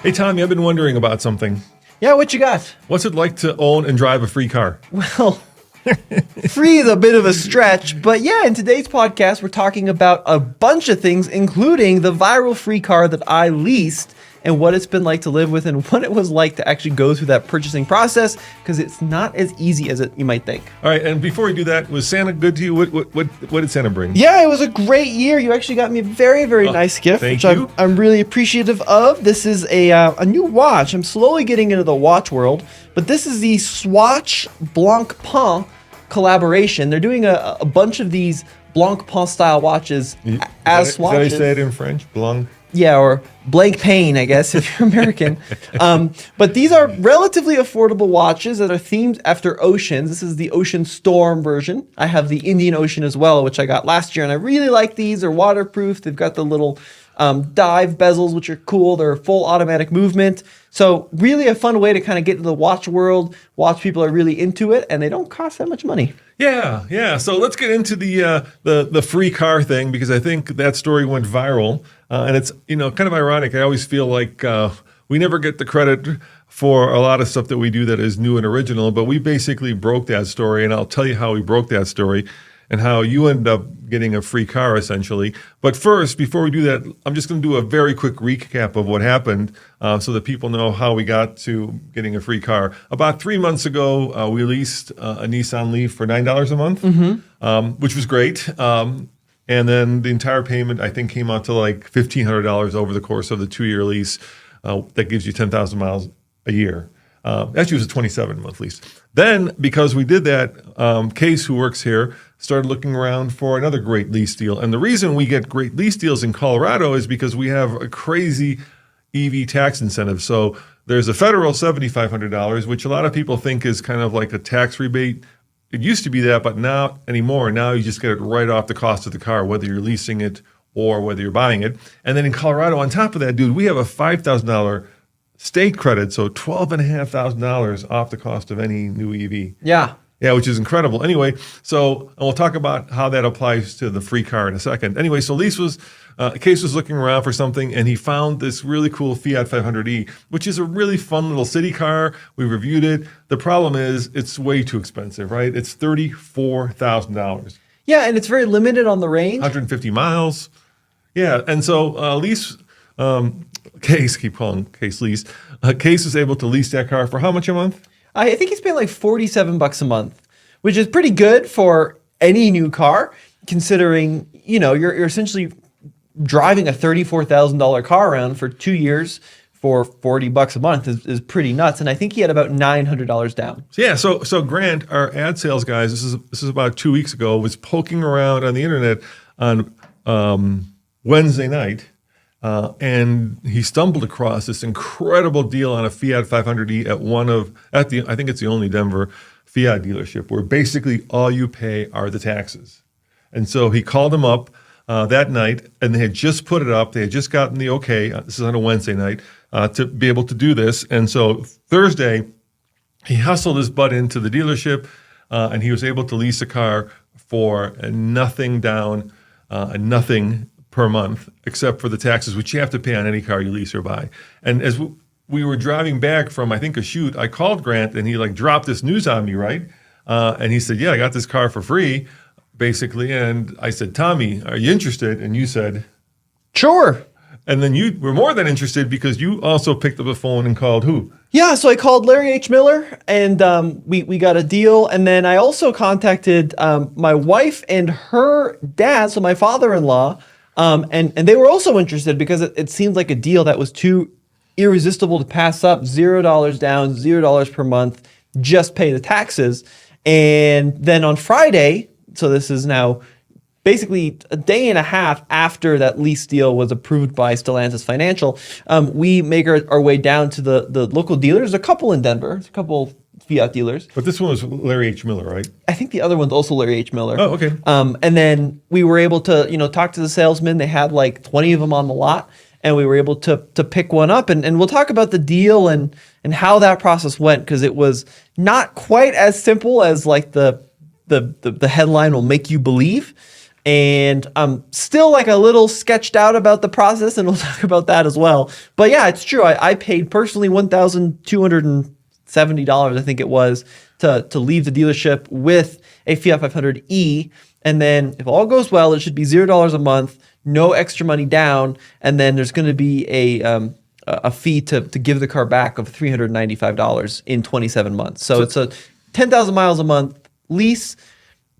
Hey, Tommy, I've been wondering about something. Yeah, what you got? What's it like to own and drive a free car? Well, free is a bit of a stretch, but yeah, in today's podcast, we're talking about a bunch of things, including the viral free car that I leased and what it's been like to live with and what it was like to actually go through that purchasing process, because it's not as easy as you might think. All right, and before we do that, was Santa good to you? What did Santa bring? Yeah, it was a great year. You actually got me a very, very nice gift, thank which you. I'm really appreciative of. This is a new watch. I'm slowly getting into the watch world, but this is the Swatch Blancpain collaboration. They're doing a bunch of these Blancpain style watches as swatches. Is that how you say it in French? Blanc? Yeah, or blank pain, I guess, if you're American. But these are relatively affordable watches that are themed after oceans. This is the Ocean Storm version. I have the Indian Ocean as well, which I got last year, and I really like these. They're waterproof. They've got the little dive bezels, which are cool. They're full automatic movement. So really a fun way to kind of get into the watch world. Watch people are really into it, and they don't cost that much money. Yeah. So let's get into the free car thing, because I think that story went viral, and it's kind of ironic. I always feel like we never get the credit for a lot of stuff that we do that is new and original, but we basically broke that story, and I'll tell you how we broke that story and how you end up getting a free car, essentially. But first, before we do that, I'm just going to do a very quick recap of what happened so that people know how we got to getting a free car. About 3 months ago, we leased a Nissan Leaf for $9 a month, which was great. And then the entire payment, I think, came out to like $1,500 over the course of the 2-year lease. That gives you 10,000 miles a year. Actually, it was a 27-month lease. Then, because we did that, Case, who works here, started looking around for another great lease deal. And the reason we get great lease deals in Colorado is because we have a crazy EV tax incentive. So there's a federal $7,500, which a lot of people think is kind of like a tax rebate. It used to be that, but not anymore. Now you just get it right off the cost of the car, whether you're leasing it or whether you're buying it. And then in Colorado, on top of that, dude, we have a $5,000 state credit, so $12,500 off the cost of any new EV. Yeah, which is incredible. Anyway, so we'll talk about how that applies to the free car in a second. Anyway, so Case was looking around for something, and he found this really cool Fiat 500e, which is a really fun little city car. We reviewed it. The problem is it's way too expensive, right? It's $34,000. Yeah, and it's very limited on the range. 150 miles. Yeah, and so Lease, Case, keep calling Case Lease. Case is able to lease that car for how much a month? I think he's paying like $47 a month, which is pretty good for any new car, considering, you're essentially driving a $34,000 car around for 2 years for $40 a month is pretty nuts. And I think he had about $900 down. So Grant, our ad sales guys, this is about 2 weeks ago, was poking around on the internet on Wednesday night. And he stumbled across this incredible deal on a Fiat 500e I think it's the only Denver Fiat dealership, where basically all you pay are the taxes. And so he called him up that night, and they had just put it up. They had just gotten the okay, this is on a Wednesday night, to be able to do this. And so Thursday, he hustled his butt into the dealership, and he was able to lease a car for nothing down, nothing per month, except for the taxes, which you have to pay on any car you lease or buy. And as we were driving back from, I think, a shoot, I called Grant, and he dropped this news on me, right? And he said, yeah, I got this car for free, basically. And I said, Tommy, are you interested? And you said, sure. And then you were more than interested, because you also picked up the phone and called who? Yeah, so I called Larry H. Miller, and we got a deal. And then I also contacted my wife and her dad, so my father-in-law, and they were also interested, because it seemed like a deal that was too irresistible to pass up. $0 down, $0 per month, just pay the taxes. And then on Friday, so this is now basically a day and a half after that lease deal was approved by Stellantis Financial, we make our way down to the local dealers. There's a couple in Denver, a couple Fiat dealers. But this one was Larry H. Miller, right? I think the other one's also Larry H. Miller. Oh, okay. And then we were able to, talk to the salesman. They had like 20 of them on the lot, and we were able to pick one up. And we'll talk about the deal and how that process went, because it was not quite as simple as like the headline will make you believe. And I'm still like a little sketched out about the process, and we'll talk about that as well. But yeah, it's true. I paid personally $1,270, I think it was, to leave the dealership with a Fiat 500e. And then if all goes well, it should be $0 a month, no extra money down, and then there's going to be a fee to give the car back of $395 in 27 months. So it's a 10,000 miles a month lease,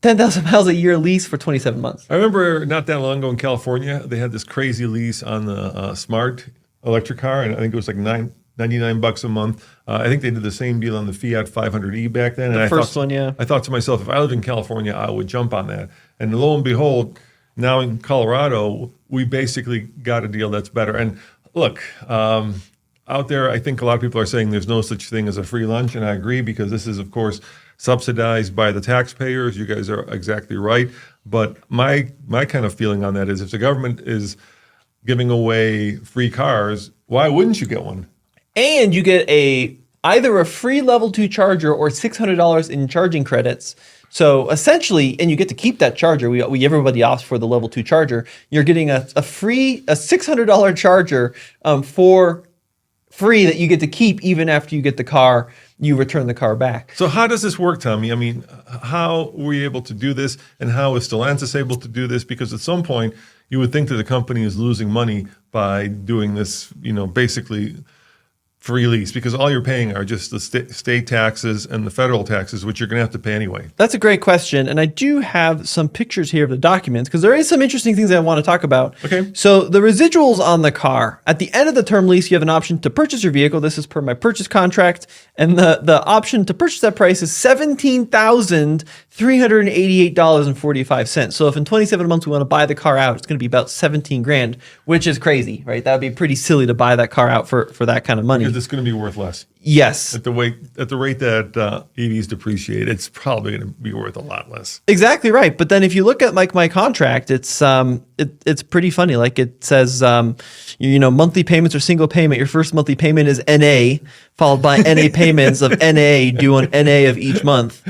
10,000 miles a year lease for 27 months. I remember not that long ago in California, they had this crazy lease on the Smart electric car, and I think it was like $99 a month. I think they did the same deal on the Fiat 500e back then. The first one, yeah. I thought to myself, if I lived in California, I would jump on that. And lo and behold, now in Colorado, we basically got a deal that's better. And look, out there, I think a lot of people are saying there's no such thing as a free lunch, and I agree, because this is, of course, subsidized by the taxpayers. You guys are exactly right. But my kind of feeling on that is, if the government is giving away free cars, why wouldn't you get one? And you get either a free level 2 charger or $600 in charging credits. So essentially, and you get to keep that charger. Everybody opts for the level 2 charger. You're getting a free $600 charger for free that you get to keep even after you get the car. You return the car back. So how does this work, Tommy? I mean, how were you able to do this, and how is Stellantis able to do this? Because at some point, you would think that the company is losing money by doing this, basically free lease, because all you're paying are just the state taxes and the federal taxes, which you're going to have to pay anyway. That's a great question. And I do have some pictures here of the documents, because there is some interesting things I want to talk about. Okay. So the residuals on the car, at the end of the term lease, you have an option to purchase your vehicle. This is per my purchase contract. And the option to purchase that price is $17,388.45. So if in 27 months we want to buy the car out, it's going to be about 17 grand, which is crazy, right? That would be pretty silly to buy that car out for that kind of money. Because it's going to be worth less. Yes. At the rate that EVs depreciate, it's probably going to be worth a lot less. Exactly right. But then if you look at my contract, it's pretty funny. Like it says, monthly payments or single payment. Your first monthly payment is NA, followed by NA payments of NA due on NA of each month.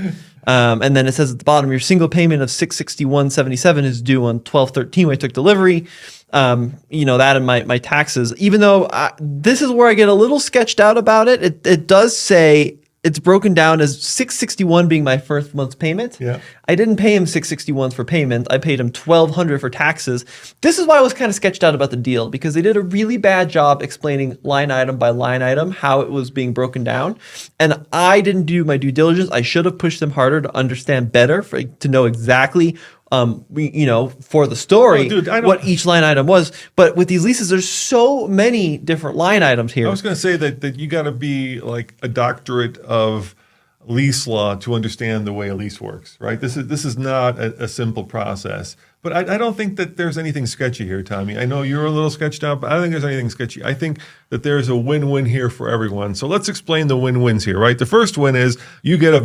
And then it says at the bottom, your single payment of $661.77 is due on 12/13 when I took delivery. That and my taxes. Even though this is where I get a little sketched out about it. It does say it's broken down as $661 being my first month's payment. Yeah. I didn't pay him $661 for payment. I paid him $1,200 for taxes. This is why I was kind of sketched out about the deal, because they did a really bad job explaining line item by line item how it was being broken down. And I didn't do my due diligence. I should have pushed them harder to understand better, to know exactly for the story, what each line item was. But with these leases, there's so many different line items here. I was going to say that you got to be like a doctorate of lease law to understand the way a lease works, right? This is not a simple process. But I don't think that there's anything sketchy here, Tommy. I know you're a little sketched out, but I don't think there's anything sketchy. I think that there's a win-win here for everyone. So let's explain the win-wins here, right? The first win is you get a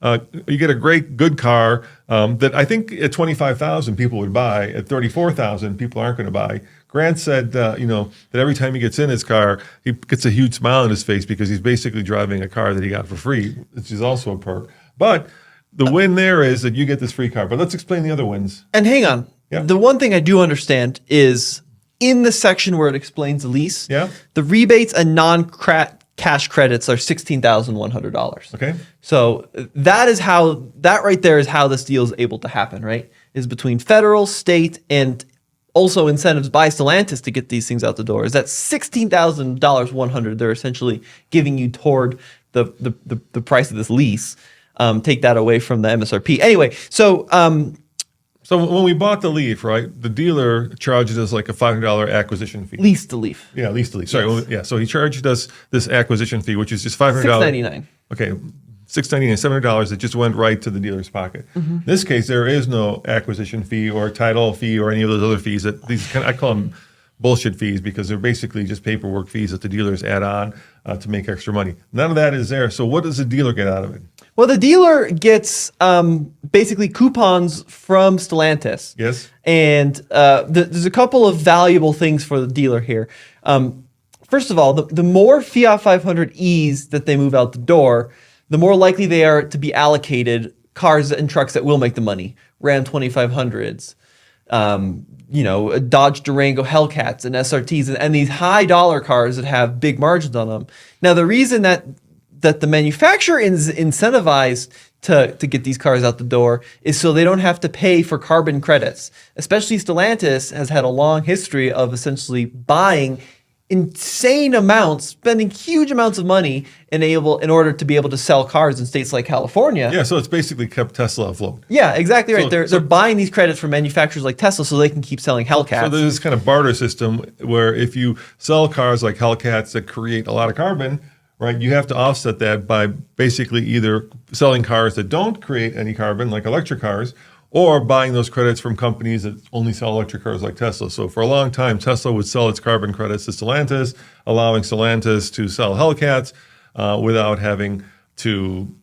good car that I think at $25,000 people would buy. At $34,000 people aren't going to buy. Grant said, that every time he gets in his car, he gets a huge smile on his face because he's basically driving a car that he got for free, which is also a perk. But the win there is that you get this free car. But let's explain the other wins. And hang on. Yeah. The one thing I do understand is in the section where it explains the lease, the rebates and non-cash credits are $16,100. Okay. So that right there is how this deal is able to happen, right? Is between federal, state, and also incentives by Stellantis to get these things out the door. Is that $16,100 they're essentially giving you toward the price of this lease. Take that away from the MSRP. Anyway, so when we bought the Leaf, right, the dealer charged us like a $500 acquisition fee. Leased the Leaf. Yeah, leased the Leaf. Sorry, Yes. So he charged us this acquisition fee, which is just $500. $699. Okay, $699, $700 that just went right to the dealer's pocket. Mm-hmm. In this case, there is no acquisition fee or title fee or any of those other fees. I call them bullshit fees because they're basically just paperwork fees that the dealers add on to make extra money. None of that is there. So what does the dealer get out of it? Well, the dealer gets basically coupons from Stellantis. Yes. And there's a couple of valuable things for the dealer here. First of all, the more Fiat 500Es that they move out the door, the more likely they are to be allocated cars and trucks that will make the money. Ram 2500s, Dodge Durango Hellcats and SRTs, and these high dollar cars that have big margins on them. Now, the reason that the manufacturer is incentivized to get these cars out the door is so they don't have to pay for carbon credits. Especially Stellantis has had a long history of essentially buying insane amounts, spending huge amounts of money in order to be able to sell cars in states like California. Yeah, so it's basically kept Tesla afloat. Yeah, exactly right. They're buying these credits from manufacturers like Tesla so they can keep selling Hellcats. So there's this kind of barter system where if you sell cars like Hellcats that create a lot of carbon, right, you have to offset that by basically either selling cars that don't create any carbon, like electric cars, or buying those credits from companies that only sell electric cars like Tesla. So for a long time, Tesla would sell its carbon credits to Stellantis, allowing Stellantis to sell Hellcats without having to,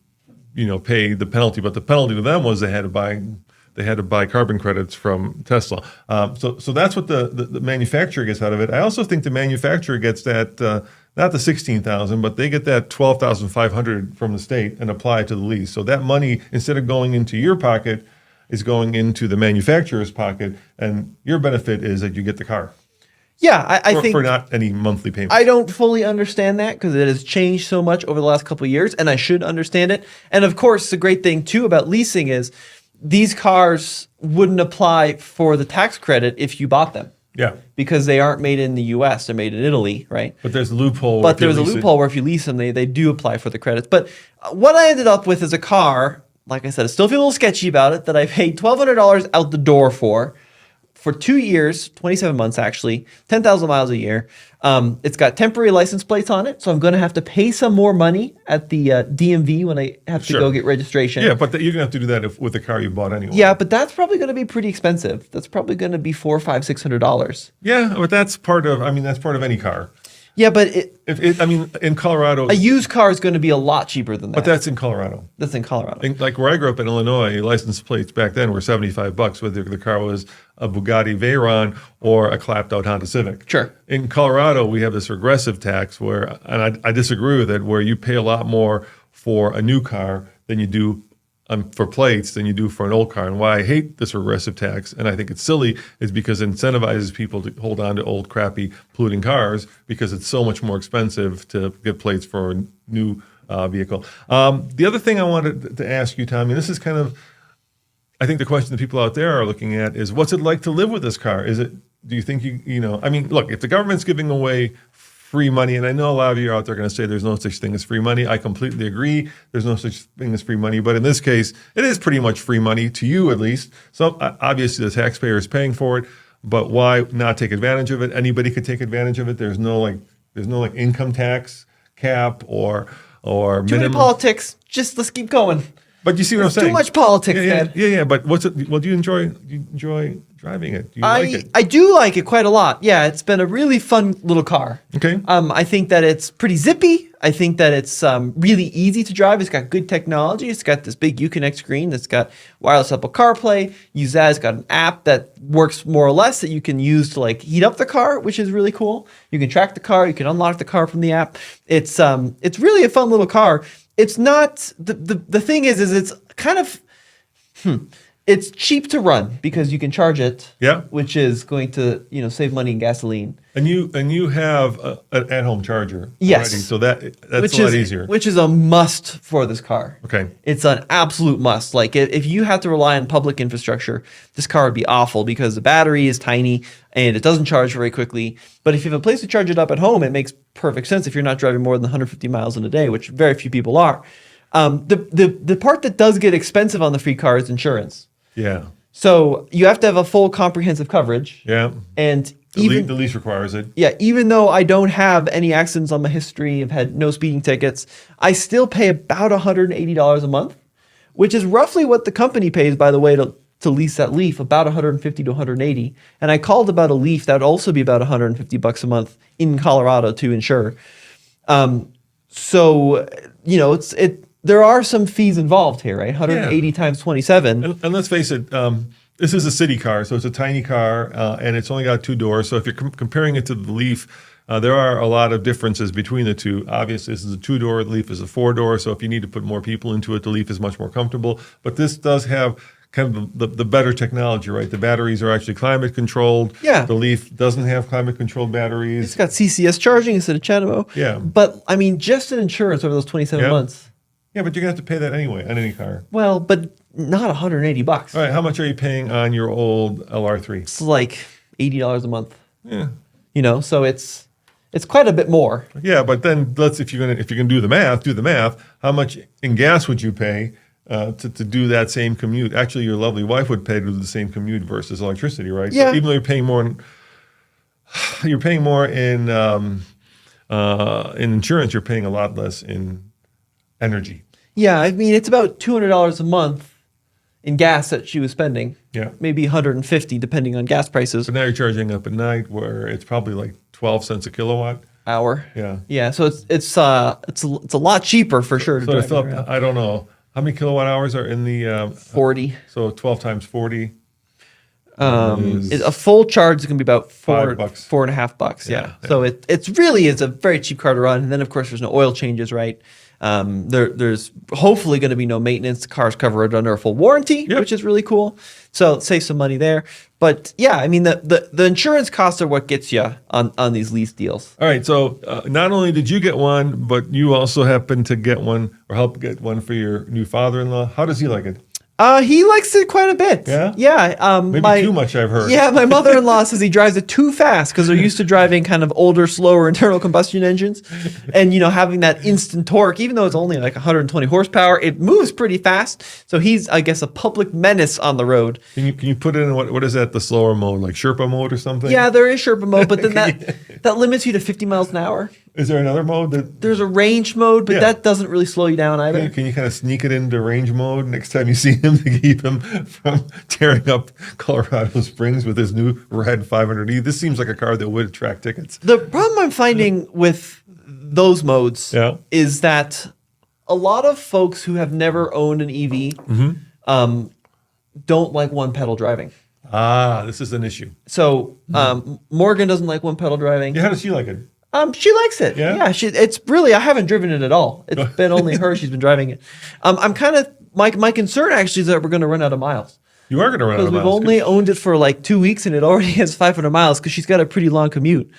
pay the penalty. But the penalty to them was they had to buy carbon credits from Tesla. So that's what the manufacturer gets out of it. I also think the manufacturer gets that, not the $16,000, but they get that $12,500 from the state and apply it to the lease. So that money, instead of going into your pocket, is going into the manufacturer's pocket, and your benefit is that you get the car. Yeah, I think for not any monthly payment. I don't fully understand that because it has changed so much over the last couple of years, and I should understand it. And of course, the great thing too about leasing is these cars wouldn't apply for the tax credit if you bought them. Yeah, because they aren't made in the U.S. They're made in Italy, right? But there's a loophole. But there's a loophole where if you lease them, they do apply for the credits. But what I ended up with is a car. Like I said, I still feel a little sketchy about it, that I paid $1,200 out the door for 2 years, 27 months actually, 10,000 miles a year. It's got temporary license plates on it, so I'm going to have to pay some more money at the DMV when I have to go get registration. Yeah, but you're going to have to do that with the car you bought anyway. Yeah, but that's probably going to be pretty expensive. That's probably going to be $400, $500, $600. Yeah, but that's part of any car. Yeah, but in Colorado, a used car is going to be a lot cheaper than that. But that's in Colorado. That's in Colorado. Like where I grew up in Illinois, license plates back then were $75, whether the car was a Bugatti Veyron or a clapped out Honda Civic. Sure. In Colorado, we have this regressive tax where, and I disagree with it, where you pay a lot more for a new car than you do for plates than you do for an old car. And why I hate this regressive tax, and I think it's silly, is because it incentivizes people to hold on to old, crappy, polluting cars because it's so much more expensive to get plates for a new vehicle. The other thing I wanted to ask you, Tommy, this is kind of, I think the question that people out there are looking at is, what's it like to live with this car? Do you think look, if the government's giving away free money, and I know a lot of you out there are going to say there's no such thing as free money. I completely agree. There's no such thing as free money. But in this case, it is pretty much free money to you, at least. So obviously the taxpayer is paying for it, but why not take advantage of it? Anybody could take advantage of it. There's no income tax cap or minimum. Too many politics. Just let's keep going. But you see what I'm saying? Too much politics, Dad. Yeah. But what's it? Well, do you enjoy driving it? Do you like it? I do like it quite a lot. Yeah, it's been a really fun little car. Okay. I think that it's pretty zippy. I think that it's really easy to drive. It's got good technology. It's got this big Uconnect screen that's got wireless Apple CarPlay. Use that. It's got an app that works more or less that you can use to heat up the car, which is really cool. You can track the car. You can unlock the car from the app. It's really a fun little car. It's not the thing is it's kind of it's cheap to run because you can charge it. Yeah. Which is going to save money in gasoline. And you have an at-home charger. Yes. Already, so that's a lot easier. Which is a must for this car. Okay. It's an absolute must. Like if you had to rely on public infrastructure, this car would be awful because the battery is tiny and it doesn't charge very quickly. But if you have a place to charge it up at home, it makes perfect sense if you're not driving more than 150 miles in a day, which very few people are. The part that does get expensive on the free car is insurance. Yeah. So you have to have a full comprehensive coverage. Yeah. And the lease requires it. Yeah, even though I don't have any accidents on my history, I've had no speeding tickets, I still pay about $180 a month, which is roughly what the company pays, by the way, to lease that Leaf, about $150 to $180. And I called about a Leaf that would also be about $150 a month in Colorado to insure. So there are some fees involved here, right? 180 times 27. And let's face it, this is a city car, so it's a tiny car, and it's only got 2 doors. So if you're comparing it to the Leaf, There are a lot of differences between the two. Obviously, this is a 2-door, the Leaf is a 4-door, so if you need to put more people into it, the Leaf is much more comfortable. But this does have kind of the better technology, right? The batteries are actually climate controlled. Yeah. The Leaf doesn't have climate controlled batteries. It's got CCS charging instead of Chatamo. Yeah. But I mean, just in insurance over those 27 months. Yeah, but you're going to have to pay that anyway on any car. Well, but not $180. All right, how much are you paying on your old LR3? It's like $80 a month. Yeah. You know, so it's quite a bit more. Yeah, but then if you're gonna do the math. How much in gas would you pay to do that same commute? Actually, your lovely wife would pay to do the same commute versus electricity, right? Yeah. So even though you're paying more in insurance, you're paying a lot less in energy. Yeah, I mean, it's about $200 a month in gas that she was spending. Yeah. Maybe 150 depending on gas prices. But now you're charging up at night where it's probably like 12 cents a kilowatt. Hour. Yeah. Yeah, so it's a lot cheaper for sure to So drive around. I don't know. How many kilowatt hours are in the 40. So 12 times 40. A full charge is going to be about $5. $4.50. Yeah. Yeah. So it's really a very cheap car to run. And then of course there's no oil changes, right? There's hopefully going to be no maintenance. The car's covered under a full warranty, Yep. which is really cool. So save some money there. But yeah, I mean the insurance costs are what gets you on these lease deals. All right. So not only did you get one, but you also happened to get one or help get one for your new father-in-law. How does he like it? He likes it quite a bit. Yeah? Yeah. Maybe too much, I've heard. Yeah, my mother-in-law says he drives it too fast because they're used to driving kind of older, slower internal combustion engines. And, having that instant torque, even though it's only like 120 horsepower, it moves pretty fast. So he's, I guess, a public menace on the road. Can you put it in what is that, the slower mode, like Sherpa mode or something? Yeah, there is Sherpa mode, but then that limits you to 50 miles an hour. Is there another mode that? There's a range mode, but Yeah. that doesn't really slow you down either. Can you kind of sneak it into range mode next time you see him to keep him from tearing up Colorado Springs with his new red 500E? This seems like a car that would attract tickets. The problem I'm finding with those modes Yeah. is that a lot of folks who have never owned an EV don't like one pedal driving. This is an issue. So Morgan doesn't like one pedal driving. Yeah, how does she like it? She likes it. Yeah? Yeah. It's really, I haven't driven it at all. It's been only her. She's been driving it. I'm kind of, my concern actually is that we're going to run out of miles. You are going to run out of Because miles. we've only owned it for like 2 weeks and it already has 500 miles because she's got a pretty long commute.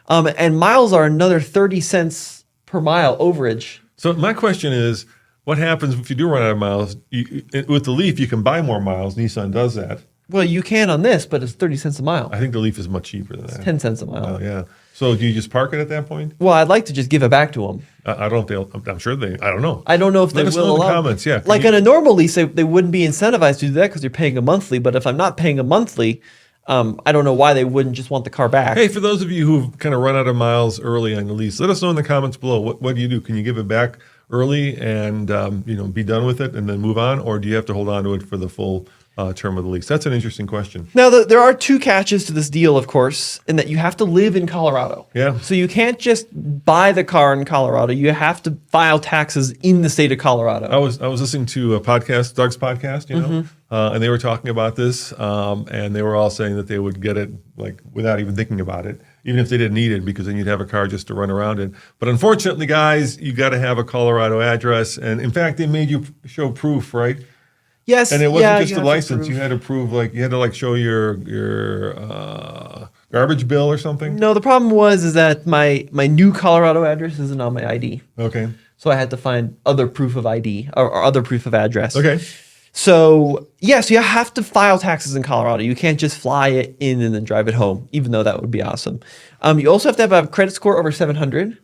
And miles are another 30 cents per mile overage. So my question is, what happens if you do run out of miles? With the Leaf, you can buy more miles. Nissan does that. Well, you can on this, but it's 30 cents a mile. I think the Leaf is much cheaper than that. 10 cents a mile. Oh, yeah. So do you just park it at that point? Well, I'd like to just give it back to them. I don't know if I'm sure they, I don't know. I don't know if Let they us will know in the allow. comments, yeah. Like on a normal lease, they wouldn't be incentivized to do that because you're paying a monthly. But if I'm not paying a monthly, I don't know why they wouldn't just want the car back. Hey, for those of you who've kind of run out of miles early on the lease, let us know in the comments below. What do you do? Can you give it back early and be done with it and then move on? Or do you have to hold on to it for the full term of the lease? That's an interesting question. Now, there are two catches to this deal, of course, in that you have to live in Colorado. Yeah. So you can't just buy the car in Colorado. You have to file taxes in the state of Colorado. I was listening to a podcast, Doug's podcast, and they were talking about this, and they were all saying that they would get it like without even thinking about it, even if they didn't need it, because then you'd have a car just to run around in. But unfortunately, guys, you got to have a Colorado address, and in fact, they made you show proof, right? Yes. And it wasn't just you a have to license; prove- you had to prove you had to show your garbage bill or something. No, the problem is that my new Colorado address isn't on my ID. Okay. So I had to find other proof of ID or other proof of address. Okay. So, yes, you have to file taxes in Colorado. You can't just fly it in and then drive it home, even though that would be awesome. You also have to have a credit score over 700.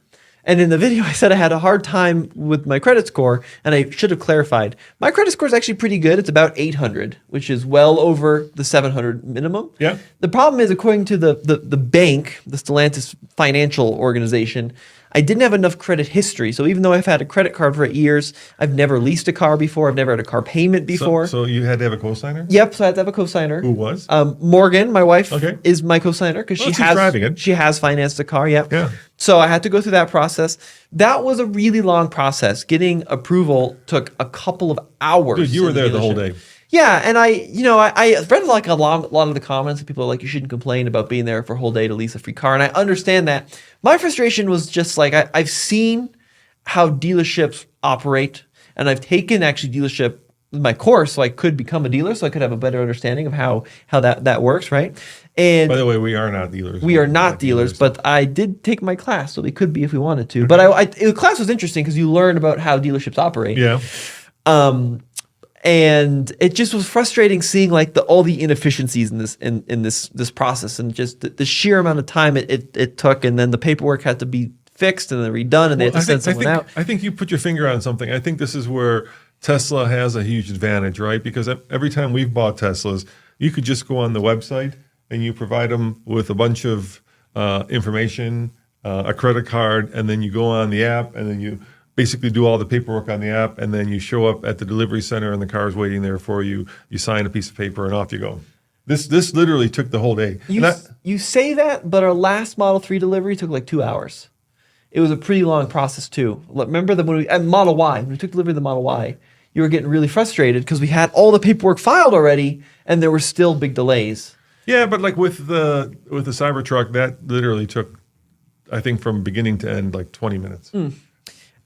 And in the video, I said I had a hard time with my credit score, and I should have clarified. My credit score is actually pretty good. It's about 800, which is well over the 700 minimum. Yeah. The problem is, according to the bank, the Stellantis financial organization, I didn't have enough credit history. So even though I've had a credit card for 8 years, I've never leased a car before. I've never had a car payment before. So you had to have a cosigner? Yep. So I had to have a cosigner. Who was? Morgan, my wife, Okay. is my cosigner because Well, she's driving it. she has financed a car. Yep. Yeah. So I had to go through that process. That was a really long process. Getting approval took a couple of hours. Dude, you were in the there the whole dealership. day. Yeah, and I read like a lot of the comments. People are like, you shouldn't complain about being there for a whole day to lease a free car, and I understand that. My frustration was just like I've seen how dealerships operate, and I've taken actually dealership my course, so I could become a dealer, so I could have a better understanding of how that works, right? And By the way, we are not dealers. we are not dealers, but I did take my class, so we could be if we wanted to. But the class was interesting because you learn about how dealerships operate. Yeah. And it just was frustrating seeing like all the inefficiencies in this process, and just the sheer amount of time it took, and then the paperwork had to be fixed and then redone, and they had to send someone out. I think you put your finger on something. I think this is where Tesla has a huge advantage, right? Because every time we've bought Teslas, you could just go on the website and you provide them with a bunch of information, a credit card, and then you go on the app, and then you basically do all the paperwork on the app, and then you show up at the delivery center and the car's waiting there for you. You sign a piece of paper and off you go. This literally took the whole day. You say that, but our last Model 3 delivery took like 2 hours. It was a pretty long process too. Remember at Model Y, when we took delivery of the Model Y, you were getting really frustrated because we had all the paperwork filed already, and there were still big delays. Yeah, but like with the Cybertruck, that literally took, I think, from beginning to end, like 20 minutes.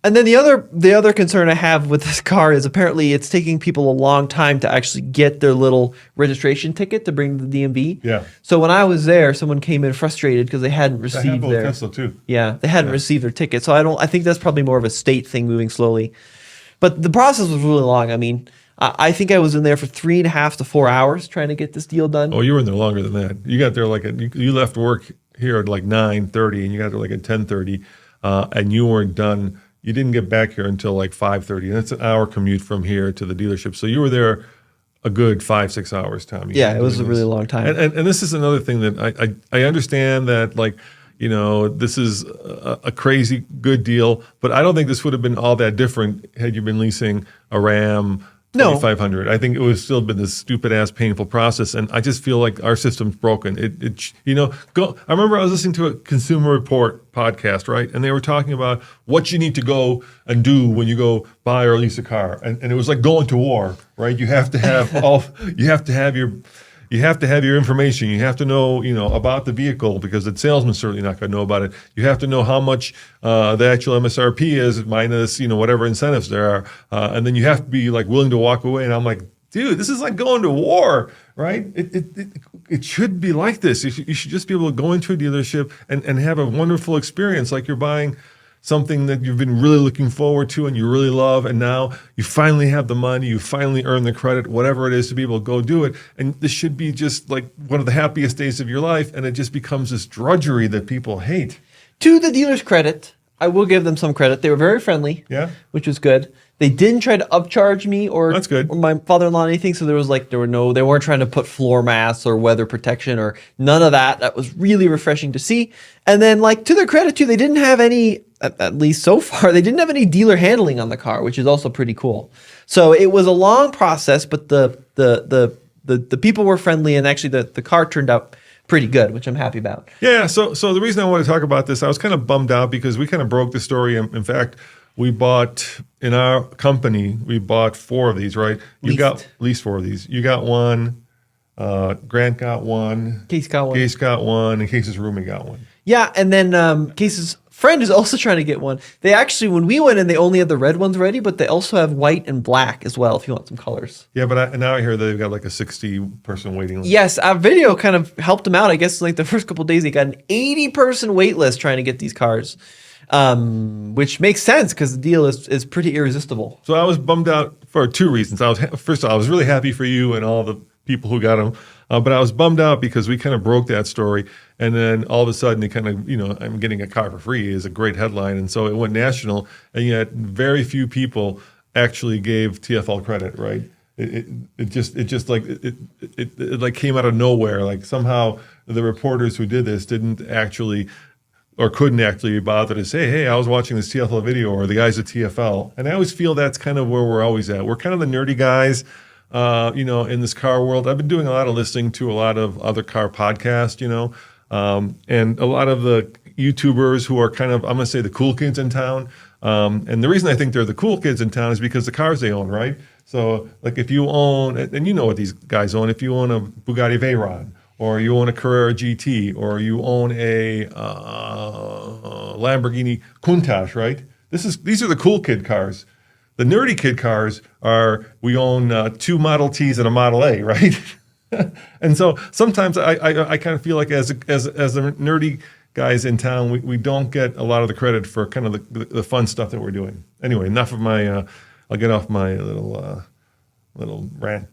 And then the other concern I have with this car is apparently it's taking people a long time to actually get their little registration ticket to bring to the DMV. Yeah. So when I was there, someone came in frustrated because they hadn't received That happened with their Tesla too. Yeah, they hadn't received their ticket. So I think that's probably more of a state thing moving slowly. But the process was really long. I mean, I think I was in there for 3.5 to 4 hours trying to get this deal done. Oh, you were in there longer than that. You got there you left work here at like 9:30, and you got there like at 10:30, and you weren't done. You didn't get back here until like 5:30, and it's an hour commute from here to the dealership. So you were there a good 5-6 hours, Tommy. Yeah, it was a really long time. And this is another thing that I understand that, like, you know, this is a crazy good deal, but I don't think this would have been all that different had you been leasing a Ram 2500. I think it would have still been this stupid ass painful process, and I just feel like our system's broken. I remember I was listening to a Consumer Report podcast, right, and they were talking about what you need to go and do when you go buy or lease a car, and it was like going to war, right? You have to have your information. You have to know, about the vehicle, because the salesman's certainly not going to know about it. You have to know how much the actual MSRP is minus, whatever incentives there are. And then you have to be like willing to walk away. And I'm like, dude, this is like going to war, right? It should be like this. You should just be able to go into a dealership and have a wonderful experience, like you're buying something that you've been really looking forward to and you really love, and now you finally have the money, you finally earn the credit, whatever it is, to be able to go do it. And this should be just like one of the happiest days of your life, and it just becomes this drudgery that people hate. To the dealer's credit, I will give them some credit. They were very friendly, which was good. They didn't try to upcharge me or That's good. Or my father-in-law anything. So they weren't trying to put floor mats or weather protection or none of that. That was really refreshing to see. And then, like, to their credit too, they didn't have any, at least so far, they didn't have any dealer handling on the car, which is also pretty cool. So it was a long process, but the people were friendly, and actually the car turned out pretty good, which I'm happy about. Yeah, so the reason I want to talk about this, I was kind of bummed out because we kind of broke the story. In fact, in our company, we bought 4 of these, right? You got at least 4 of these. You got one, Grant got one, Case got one, and Case's roommate got one. Yeah, and then Case's friend is also trying to get one. They actually, when we went in, they only had the red ones ready, but they also have white and black as well if you want some colors. Yeah, but now I hear they've got like a 60-person waiting list. Yes, our video kind of helped them out. I guess like the first couple of days, they got an 80-person wait list trying to get these cars, which makes sense because the deal is pretty irresistible. So I was bummed out for 2 reasons. First of all, I was really happy for you and all the people who got them. But I was bummed out because we kind of broke that story. And then all of a sudden, it kind of, I'm getting a car for free is a great headline. And so it went national. And yet very few people actually gave TFL credit, right? It just like came out of nowhere. Like somehow the reporters who did this didn't actually or couldn't actually bother to say, hey, I was watching this TFL video, or the guys at TFL. And I always feel that's kind of where we're always at. We're kind of the nerdy guys. In this car world. I've been doing a lot of listening to a lot of other car podcasts, and a lot of the YouTubers who are kind of, I'm going to say, the cool kids in town. And the reason I think they're the cool kids in town is because the cars they own, right? So, like if you own, and you know what these guys own, if you own a Bugatti Veyron, or you own a Carrera GT, or you own a Lamborghini Countach, right? These are the cool kid cars. The nerdy kid cars are, we own 2 Model Ts and a Model A, right? And so sometimes I kind of feel like as the nerdy guys in town, we don't get a lot of the credit for kind of the fun stuff that we're doing. Anyway, enough of my, I'll get off my little rant.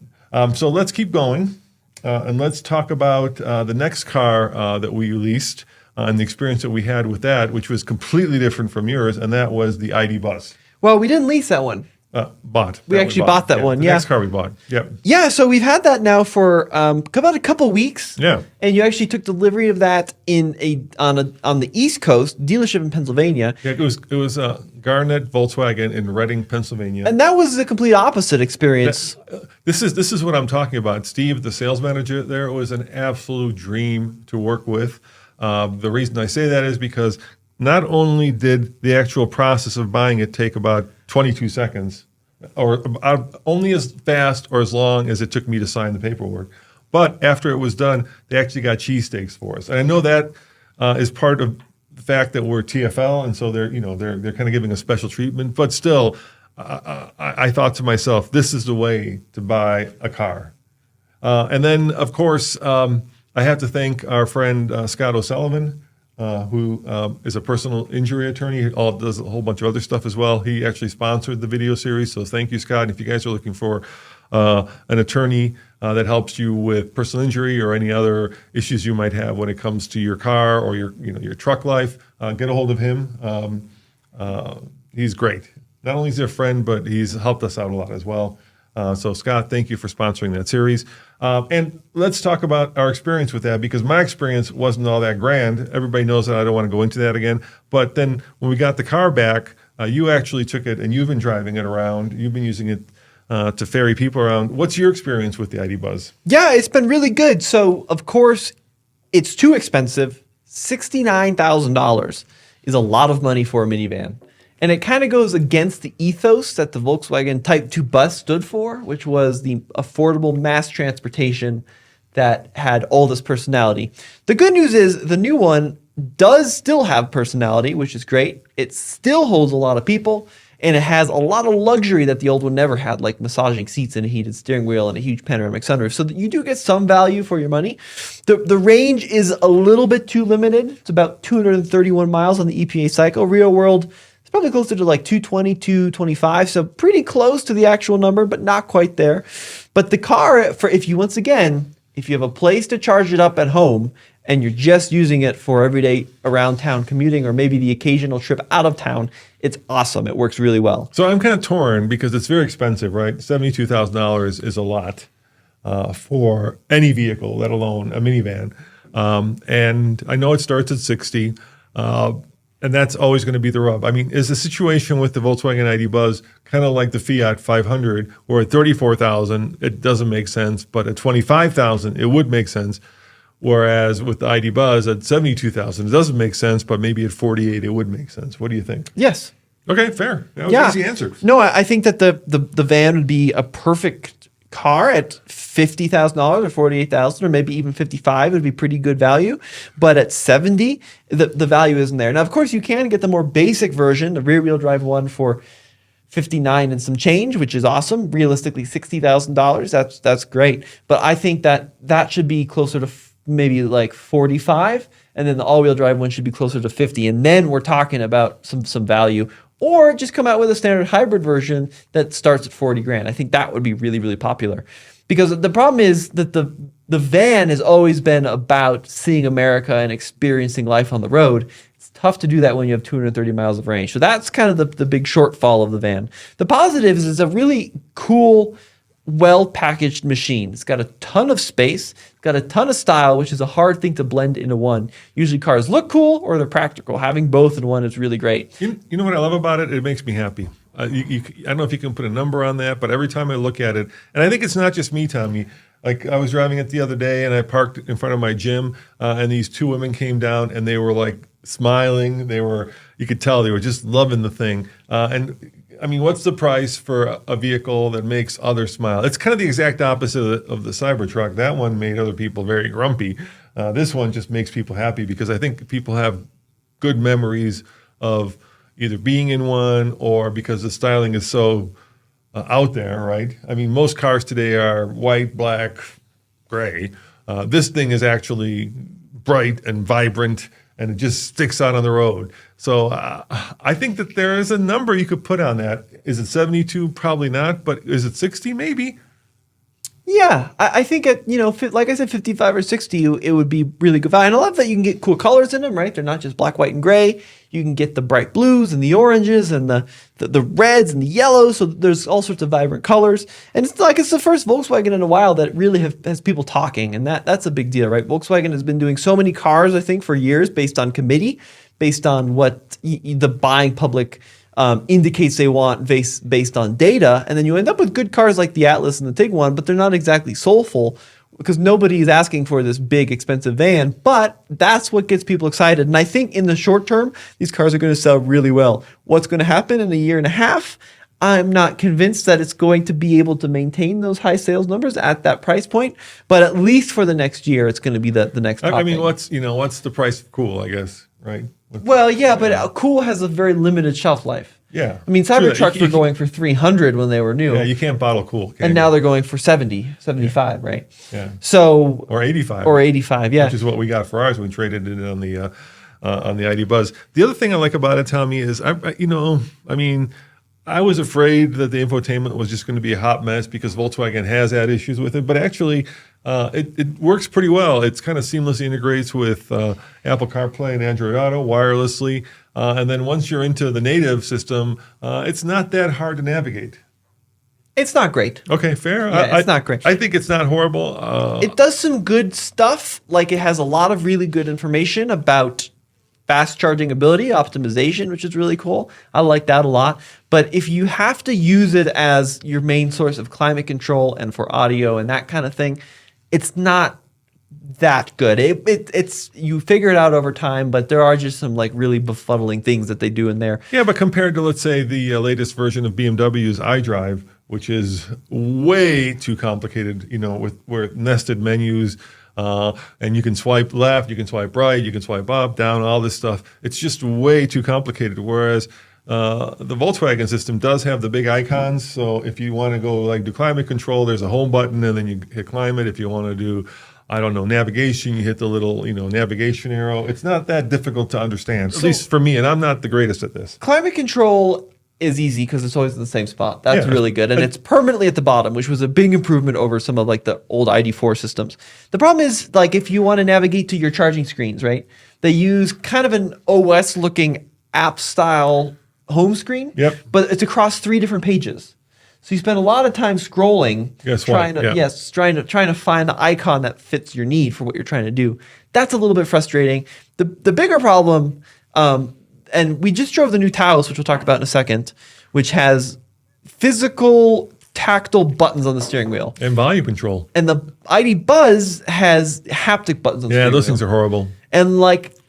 So let's keep going, and let's talk about the next car that we leased and the experience that we had with that, which was completely different from yours, and that was the ID Buzz. Well, we didn't lease that one. Bought. We actually bought that one. The Yeah. next car we bought. Yep. Yeah, so we've had that now for about a couple weeks. Yeah. And you actually took delivery of that on the East Coast dealership in Pennsylvania. Yeah, it was Garnet Volkswagen in Reading, Pennsylvania. And that was the complete opposite experience. This is what I'm talking about. Steve, the sales manager there, was an absolute dream to work with. The reason I say that is because not only did the actual process of buying it take about 22 seconds, or only as fast or as long as it took me to sign the paperwork, but after it was done, they actually got cheesesteaks for us. And I know that is part of the fact that we're TFL, and so they're kind of giving us special treatment. But still, I thought to myself, this is the way to buy a car. And then, of course, I have to thank our friend Scott O'Sullivan, who is a personal injury attorney. He does a whole bunch of other stuff as well. He actually sponsored the video series, so thank you, Scott. And if you guys are looking for an attorney that helps you with personal injury or any other issues you might have when it comes to your car or your truck life, get a hold of him. He's great. Not only is he a friend, but he's helped us out a lot as well. So Scott, thank you for sponsoring that series. And let's talk about our experience with that, because my experience wasn't all that grand. Everybody knows that I don't want to go into that again. But then when we got the car back, you actually took it and you've been driving it around. You've been using it to ferry people around. What's your experience with the ID Buzz? Yeah, it's been really good. So, of course, it's too expensive. $69,000 is a lot of money for a minivan. And it kind of goes against the ethos that the Volkswagen Type 2 bus stood for, which was the affordable mass transportation that had all this personality. The good news is the new one does still have personality, which is great. It still holds a lot of people, and it has a lot of luxury that the old one never had, like massaging seats and a heated steering wheel and a huge panoramic sunroof. So that you do get some value for your money. The range is a little bit too limited. It's about 231 miles on the EPA cycle. Real world, it's probably closer to like 220, 225, so pretty close to the actual number, but not quite there. But the car, if you have a place to charge it up at home and you're just using it for everyday around town commuting or maybe the occasional trip out of town, it's awesome. It works really well. So I'm kind of torn because it's very expensive, right? $72,000 is a lot for any vehicle, let alone a minivan. And I know it starts at 60. And that's always going to be the rub. I mean, is the situation with the Volkswagen ID Buzz kind of like the Fiat 500, where at $34,000 it doesn't make sense, but at $25,000 it would make sense, whereas with the ID Buzz at $72,000 it doesn't make sense, but maybe at $48,000 it would make sense. What do you think? Yes. Okay, fair. That was an easy answer. No, I think that the van would be a perfect car at $50,000 or $48,000 or maybe even $55,000 would be pretty good value. But at $70,000, the value isn't there. Now, of course, you can get the more basic version, the rear-wheel drive one for $59,000 and some change, which is awesome. Realistically, $60,000. That's great. But I think that should be closer to maybe like $45,000, and then the all-wheel drive one should be closer to $50,000. And then we're talking about some value. Or just come out with a standard hybrid version that starts at $40,000. I think that would be really, really popular. Because the problem is that the van has always been about seeing America and experiencing life on the road. It's tough to do that when you have 230 miles of range. So that's kind of the big shortfall of the van. The positive is it's a really cool, well-packaged machine. It's got a ton of space. It's got a ton of style, which is a hard thing to blend into one. Usually cars look cool or they're practical. Having both in one is really great. You know what I love about it? It makes me happy. I don't know if you can put a number on that, but every time I look at it, and I think it's not just me, Tommy. Like I was driving it the other day and I parked in front of my gym and these two women came down and they were like smiling. You could tell they were just loving the thing. And I mean, what's the price for a vehicle that makes others smile? It's kind of the exact opposite of the Cybertruck. That one made other people very grumpy. This one just makes people happy because I think people have good memories of either being in one or because the styling is so out there, right? I mean, most cars today are white, black, gray. This thing is actually bright and vibrant, and it just sticks out on the road. So I think that there is a number you could put on that. Is it 72? Probably not, but is it 60? Maybe. Yeah, I think at, like I said, 55 or 60, it would be really good value. And I love that you can get cool colors in them, right? They're not just black, white, and gray. You can get the bright blues and the oranges and the reds and the yellows. So there's all sorts of vibrant colors. And it's the first Volkswagen in a while that really has people talking. And that's a big deal, right? Volkswagen has been doing so many cars, I think, for years based on committee, based on what the buying public indicates they want based on data, and then you end up with good cars like the Atlas and the Tiguan, but they're not exactly soulful because nobody is asking for this big expensive van, but that's what gets people excited. And I think in the short term, these cars are going to sell really well. What's going to happen in a year and a half? I'm not convinced that it's going to be able to maintain those high sales numbers at that price point, but at least for the next year, it's going to be the next top I mean, thing. what's the price of cool, I guess, right? Well, yeah, but Cool has a very limited shelf life. Yeah. I mean, Cybertrucks were going for 300 when they were new. Yeah, you can't bottle Cool. And now they're going for 75, right? Yeah. So or 85. Or 85, yeah. Which is what we got for ours when we traded it on the ID Buzz. The other thing I like about it, Tommy, is I was afraid that the infotainment was just going to be a hot mess because Volkswagen has had issues with it, but actually it works pretty well. It's kind of seamlessly integrates with Apple CarPlay and Android Auto wirelessly. And then once you're into the native system, it's not that hard to navigate. It's not great. Okay, fair. Yeah, it's not great. I think it's not horrible. It does some good stuff. Like it has a lot of really good information about fast charging ability, optimization, which is really cool. I like that a lot. But if you have to use it as your main source of climate control and for audio and that kind of thing, it's not that good. It's you figure it out over time, but there are just some like really befuddling things that they do in there. Yeah, but compared to, let's say, the latest version of BMW's iDrive, which is way too complicated, with nested menus, and you can swipe left, you can swipe right, you can swipe up, down, all this stuff. It's just way too complicated. Whereas the Volkswagen system does have the big icons. So if you want to go do climate control, there's a home button, and then you hit climate. If you want to do, navigation, you hit the little, navigation arrow. It's not that difficult to understand, at least for me, and I'm not the greatest at this. Climate control is easy because it's always in the same spot. That's really good. And it's permanently at the bottom, which was a big improvement over some of the old ID4 systems. The problem is if you want to navigate to your charging screens, right? They use kind of an OS looking app style home screen, but it's across 3 different pages. So you spend a lot of time scrolling, trying to find the icon that fits your need for what you're trying to do. That's a little bit frustrating. The bigger problem, and we just drove the new Taos, which we'll talk about in a second, which has physical tactile buttons on the steering wheel. And volume control. And the ID Buzz has haptic buttons on the steering wheel. Yeah, those things are horrible. And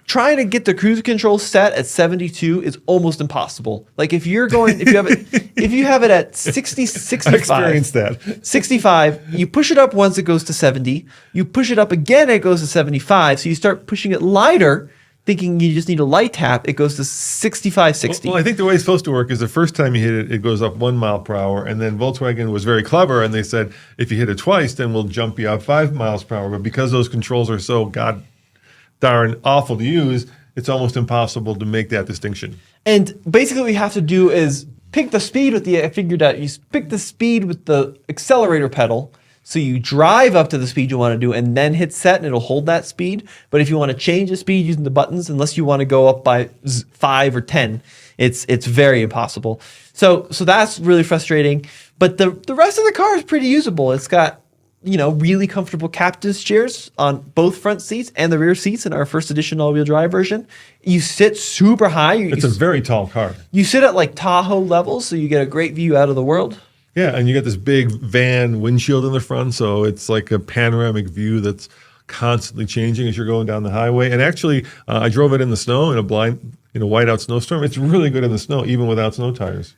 trying to get the cruise control set at 72 is almost impossible. If you have it at 60, 65. I experienced that. 65, you push it up once, it goes to 70. You push it up again, it goes to 75. So you start pushing it lighter, thinking you just need a light tap, it goes to 65, 60. Well, I think the way it's supposed to work is the first time you hit it, it goes up 1 mile per hour. And then Volkswagen was very clever, and they said, if you hit it twice, then we'll jump you up 5 miles per hour. But because those controls are so god darn awful to use, it's almost impossible to make that distinction. And basically what you have to do is pick the speed I figured out, you pick the speed with the accelerator pedal. So you drive up to the speed you want to do and then hit set and it'll hold that speed. But if you want to change the speed using the buttons, unless you want to go up by 5 or 10, it's very impossible. So that's really frustrating. But the rest of the car is pretty usable. It's got really comfortable captain's chairs on both front seats and the rear seats in our first edition all-wheel drive version. You sit super high. It's a very tall car. You sit at Tahoe levels, so you get a great view out of the world. Yeah, and you get this big van windshield in the front, so it's like a panoramic view that's constantly changing as you're going down the highway. And actually, I drove it in the snow in a whiteout snowstorm. It's really good in the snow, even without snow tires.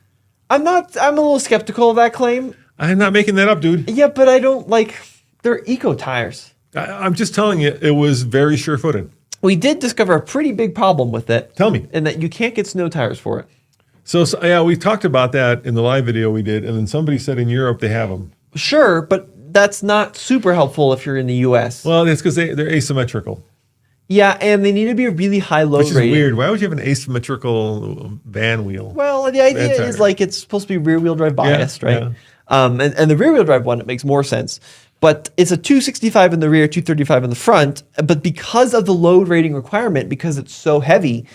I'm a little skeptical of that claim. I'm not making that up, dude. Yeah, but I don't like, they're eco tires. I'm just telling you, it was very sure-footed. We did discover a pretty big problem with it. Tell me. And that you can't get snow tires for it. So yeah, we talked about that in the live video we did, and then somebody said in Europe they have them. Sure, but that's not super helpful if you're in the US. Well, it's because they're asymmetrical. Yeah, and they need to be a really high load Which is rating. weird. Why would you have an asymmetrical van wheel? Well, the idea is like it's supposed to be rear wheel drive biased, right? Yeah. And the rear wheel drive one, it makes more sense. But it's a 265 in the rear, 235 in the front. But because of the load rating requirement, because it's so heavy,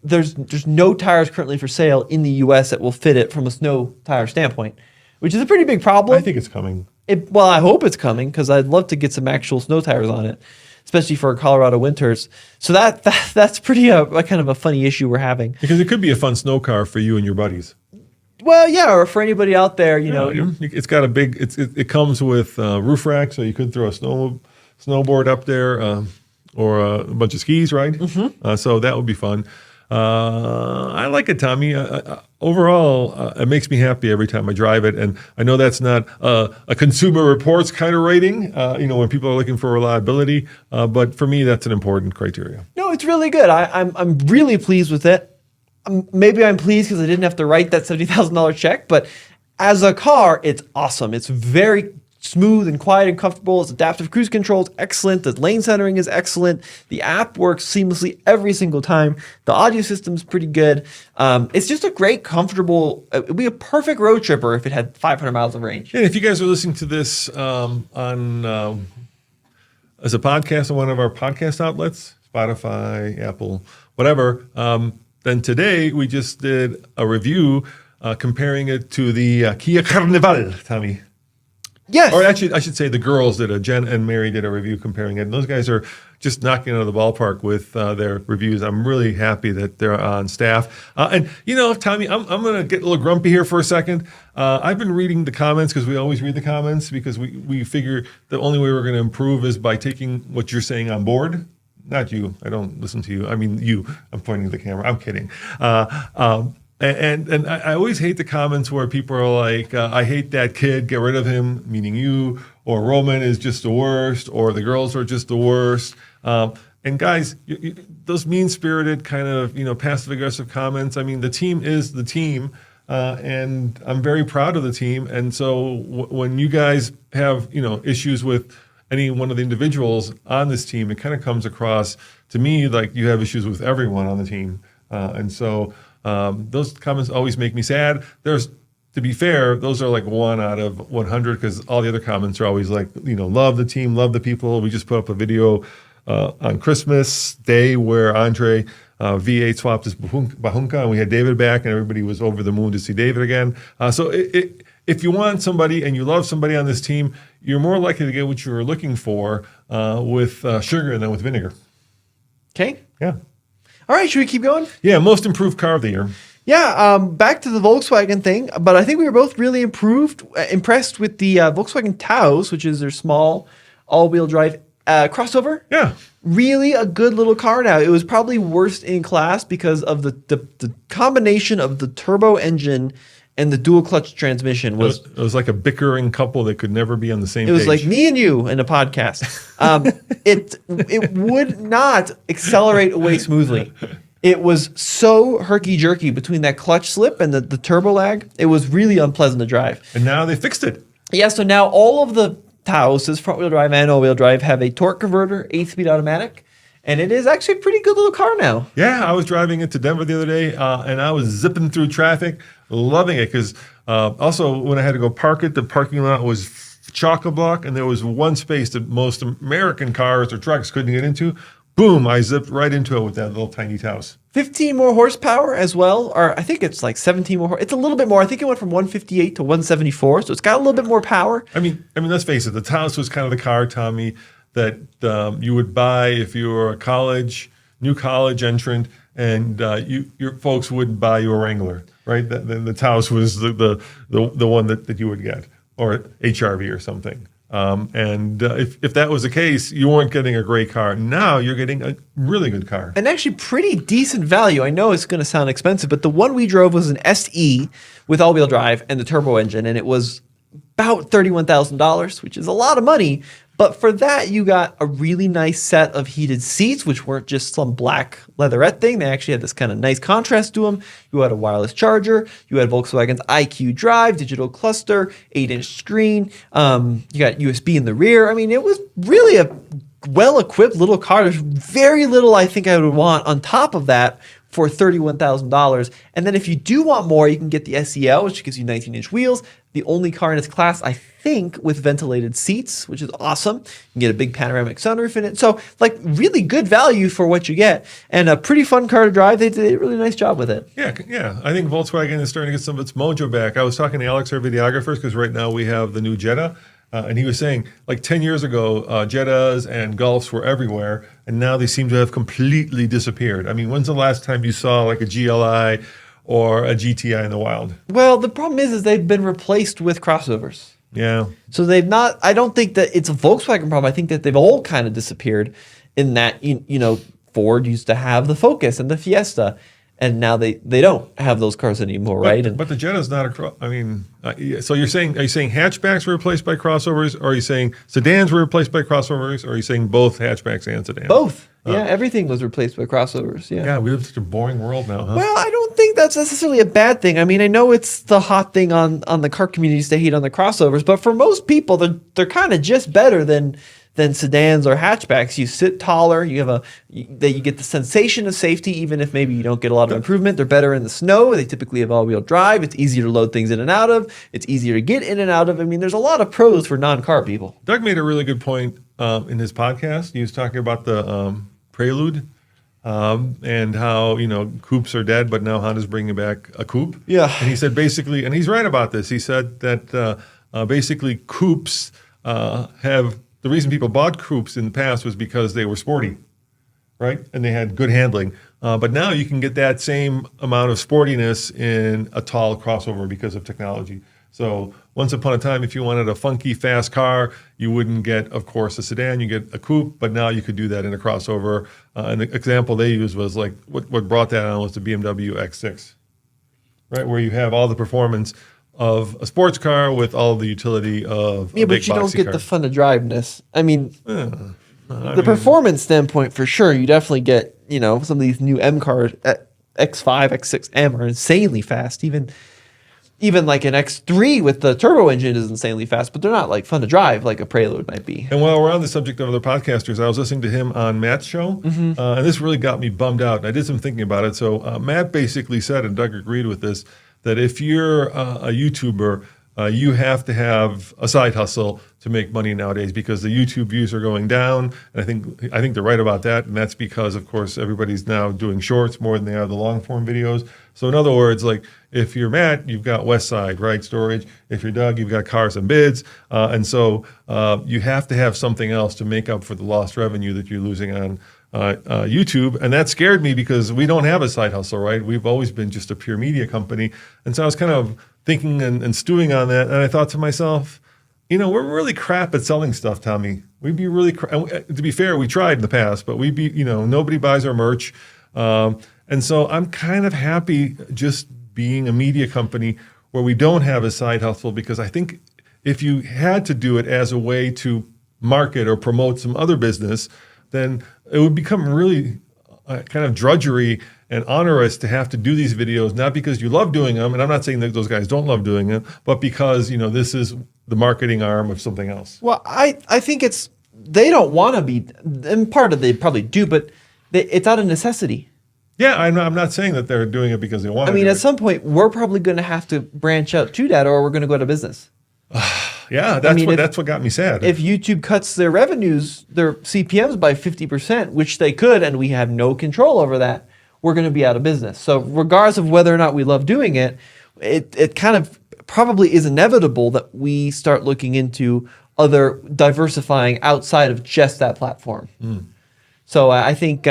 there's no tires currently for sale in the US that will fit it from a snow tire standpoint, which is a pretty big problem. I think it's coming. Well, I hope it's coming because I'd love to get some actual snow tires on it, especially for Colorado winters. So that's pretty a kind of a funny issue we're having. Because it could be a fun snow car for you and your buddies. Well, yeah, or for anybody out there, you know. It's got a big. It comes with roof rack, so you could throw a snowboard up there, or a bunch of skis, right? Mm-hmm. So that would be fun. I like it, Tommy. Overall, it makes me happy every time I drive it, and I know that's not a Consumer Reports kind of rating. When people are looking for reliability, but for me, that's an important criteria. No, it's really good. I'm really pleased with it. Maybe I'm pleased because I didn't have to write that $70,000 check, but as a car, it's awesome. It's very smooth and quiet and comfortable. Its adaptive cruise control is excellent. The lane centering is excellent. The app works seamlessly every single time. The audio system is pretty good. It's just a great, comfortable, it would be a perfect road tripper if it had 500 miles of range. And if you guys are listening to this as a podcast on one of our podcast outlets, Spotify, Apple, whatever, then today we just did a review comparing it to the Kia Carnival, Tommy. Yes. Or actually, I should say the girls did Jen and Mary did a review comparing it. And those guys are just knocking out of the ballpark with their reviews. I'm really happy that they're on staff. And Tommy, I'm going to get a little grumpy here for a second. I've been reading the comments because we always read the comments because we figure the only way we're going to improve is by taking what you're saying on board. Not you. I don't listen to you. I mean, you. I'm pointing to the camera. I'm kidding. And I always hate the comments where people are like, I hate that kid, get rid of him, meaning you, or Roman is just the worst, or the girls are just the worst. And guys, those mean-spirited kind of, passive-aggressive comments, I mean, the team is the team, and I'm very proud of the team. And so when you guys have, issues with any one of the individuals on this team, it kind of comes across to me like you have issues with everyone on the team. And so those comments always make me sad. To be fair, those are like 1 out of 100 because all the other comments are always like, love the team, love the people. We just put up a video on Christmas Day where Andre V8 swapped his Bahunka and we had David back and everybody was over the moon to see David again. So if you want somebody and you love somebody on this team, you're more likely to get what you were looking for with sugar than with vinegar. Okay. Yeah. All right, should we keep going? Yeah, most improved car of the year. Yeah, back to the Volkswagen thing, but I think we were both really impressed with the Volkswagen Taos, which is their small all-wheel drive crossover. Yeah. Really a good little car now. It was probably worst in class because of the combination of the turbo engine and the dual clutch transmission It was like a bickering couple that could never be on the same page. It was like me and you in a podcast. It would not accelerate away smoothly. It was so herky-jerky between that clutch slip and the turbo lag. It was really unpleasant to drive. And now they fixed it. Yeah, so now all of the Taos, front-wheel drive and all-wheel drive, have a torque converter, 8-speed automatic. And it is actually a pretty good little car now. Yeah, I was driving it to Denver the other day, and I was zipping through traffic, loving it. Because also, when I had to go park it, the parking lot was chock-a-block, and there was one space that most American cars or trucks couldn't get into. Boom, I zipped right into it with that little tiny Taos. 15 more horsepower as well, or I think it's like 17 more. It's a little bit more. I think it went from 158 to 174, so it's got a little bit more power. I mean, let's face it. The Taos was kind of the car, Tommy, that you would buy if you were a new college entrant, and your folks wouldn't buy you a Wrangler, right? The Taos was the one that you would get, or HRV or something. If that was the case, you weren't getting a great car. Now you're getting a really good car. And actually pretty decent value. I know it's going to sound expensive, but the one we drove was an SE with all-wheel drive and the turbo engine, and it was about $31,000, which is a lot of money. But for that, you got a really nice set of heated seats, which weren't just some black leatherette thing. They actually had this kind of nice contrast to them. You had a wireless charger. You had Volkswagen's IQ Drive, digital cluster, 8-inch screen. You got USB in the rear. I mean, it was really a well-equipped little car. There's very little I think I would want on top of that for $31,000. And then if you do want more, you can get the SEL, which gives you 19-inch wheels. The only car in its class, I think, with ventilated seats, which is awesome. You can get a big panoramic sunroof in it. So, like, really good value for what you get. And a pretty fun car to drive. They did a really nice job with it. Yeah. I think Volkswagen is starting to get some of its mojo back. I was talking to Alex, our videographer, because right now we have the new Jetta. And he was saying, like 10 years ago, Jettas and Golfs were everywhere, and now they seem to have completely disappeared. I mean, when's the last time you saw like a GLI or a GTI in the wild? Well, the problem is they've been replaced with crossovers. Yeah. So they've not, I don't think that it's a Volkswagen problem. I think that they've all kind of disappeared in that, you know, Ford used to have the Focus and the Fiesta. And now they don't have those cars anymore, right? But the Jetta's not a. I mean, so are you saying hatchbacks were replaced by crossovers, or are you saying sedans were replaced by crossovers, or are you saying both hatchbacks and sedans? Both. Yeah, everything was replaced by crossovers. Yeah. Yeah, we live in such a boring world now, huh? Well, I don't think that's necessarily a bad thing. I mean, I know it's the hot thing on the car communities to hate on the crossovers, but for most people, they're kind of just better than sedans or hatchbacks. You sit taller. You get the sensation of safety, even if maybe you don't get a lot of improvement. They're better in the snow. They typically have all-wheel drive. It's easier to load things in and out of. It's easier to get in and out of. I mean, there's a lot of pros for non-car people. Doug made a really good point in his podcast. He was talking about the Prelude and how, coupes are dead, but now Honda's bringing back a coupe. Yeah. And he said basically, and he's right about this, he said that basically coupes have... The reason people bought coupes in the past was because they were sporty, right? And they had good handling. But now you can get that same amount of sportiness in a tall crossover because of technology. So once upon a time, if you wanted a funky, fast car, you wouldn't get, of course, a sedan. You get a coupe, but now you could do that in a crossover. And the example they used was like what brought that on was the BMW X6, right? Where you have all the performance of a sports car with all the utility of a big but you don't get car. the fun of driveness. I mean, performance standpoint, for sure, you definitely get, some of these new M cars, X5, X6M are insanely fast. Even like an X3 with the turbo engine is insanely fast, but they're not like fun to drive like a Prelude might be. And while we're on the subject of other podcasters, I was listening to him on Matt's show, and this really got me bummed out. And I did some thinking about it. So Matt basically said, and Doug agreed with this, that if you're a YouTuber, you have to have a side hustle to make money nowadays because the YouTube views are going down. And I think they're right about that. And that's because, of course, everybody's now doing shorts more than they are the long form videos. So in other words, like if you're Matt, you've got West Side, right? Storage. If you're Doug, you've got Cars and Bids. And so you have to have something else to make up for the lost revenue that you're losing on YouTube. And that scared me because we don't have a side hustle, right? We've always been just a pure media company. And so I was kind of thinking and stewing on that. And I thought to myself, we're really crap at selling stuff, Tommy. We'd be really, to be fair, we tried in the past, but nobody buys our merch. And so I'm kind of happy just being a media company where we don't have a side hustle, because I think if you had to do it as a way to market or promote some other business, then it would become really kind of drudgery and onerous to have to do these videos, not because you love doing them, and I'm not saying that those guys don't love doing it, but because, this is the marketing arm of something else. Well, I think they don't want to be, and part of they probably do, but it's out of necessity. Yeah, I'm not saying that they're doing it because they want to. I mean, at some point, we're probably going to have to branch out to that, or we're going to go out of business. Yeah, that's what got me sad. If YouTube cuts their revenues, their CPMs by 50%, which they could, and we have no control over that, we're going to be out of business. So regardless of whether or not we love doing it, it kind of probably is inevitable that we start looking into other diversifying outside of just that platform. So I think,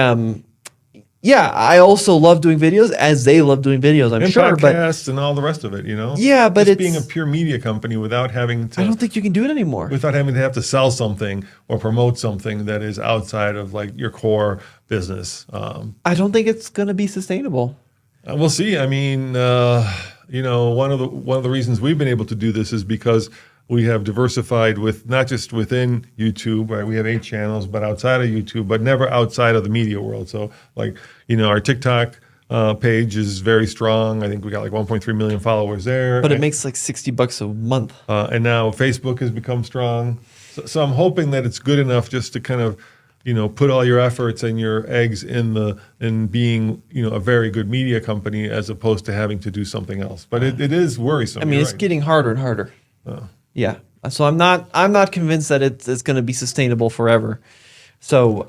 yeah, I also love doing videos as they love doing videos, I'm And sure. But podcasts and all the rest of it, you know? yeah, but Just being a it's, pure media company without having to I don't think you can do it anymore. without having to have to sell something or promote something that is outside of like your core business. I don't think it's going to be sustainable. We'll see. I mean, you know, one of the reasons we've been able to do this is because we have diversified with not just within YouTube, right? We have 8 channels, but outside of YouTube, but never outside of the media world. So, like, you know, our TikTok page is very strong. I think we got like 1.3 million followers there. But it makes like $60 a month. And now Facebook has become strong. So I'm hoping that it's good enough just to kind of, you know, put all your efforts and your eggs in being, you know, a very good media company as opposed to having to do something else. But it is worrisome. I mean, You're it's right. getting harder and harder. Yeah. So I'm not convinced that it's going to be sustainable forever. So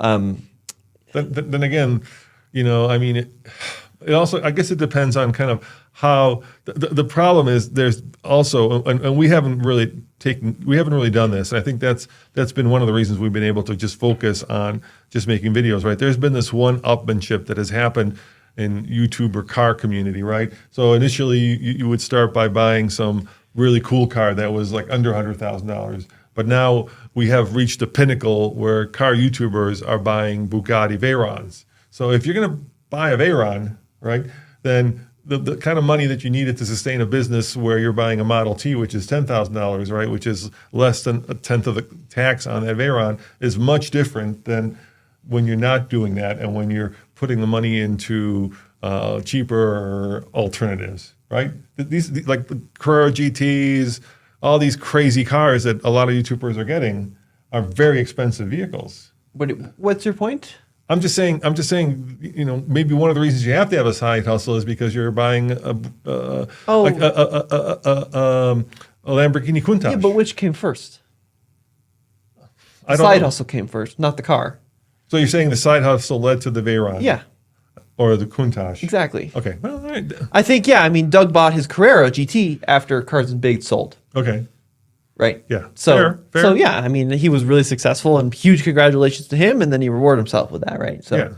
Then again, you know, I mean, it also, I guess it depends on kind of how the problem is. There's also, and we haven't really done this. I think that's been one of the reasons we've been able to just focus on just making videos, right? There's been this one-upmanship that has happened in YouTuber car community, right? So initially you would start by buying some really cool car that was like under $100,000. But now we have reached a pinnacle where car YouTubers are buying Bugatti Veyrons. So if you're going to buy a Veyron, right, then the kind of money that you needed to sustain a business where you're buying a Model T, which is $10,000, right, which is less than a tenth of the tax on that Veyron, is much different than when you're not doing that and when you're putting the money into cheaper alternatives, right? These like the Carrera GTs, all these crazy cars that a lot of YouTubers are getting are very expensive vehicles. what's your point? I'm just saying, you know, maybe one of the reasons you have to have a side hustle is because you're buying a Lamborghini Countach. Yeah, but which came first? I don't Side know. hustle came first, not the car. So you're saying the side hustle led to the Veyron? Yeah, Or the Countach? exactly. Okay. Well, all right. I think, yeah, I mean, Doug bought his Carrera GT after Cars and Big sold, Okay. right? Yeah. So, Fair. so yeah, I mean, he was really successful, and huge congratulations to him, and then he rewarded himself with that, right? So, Yeah.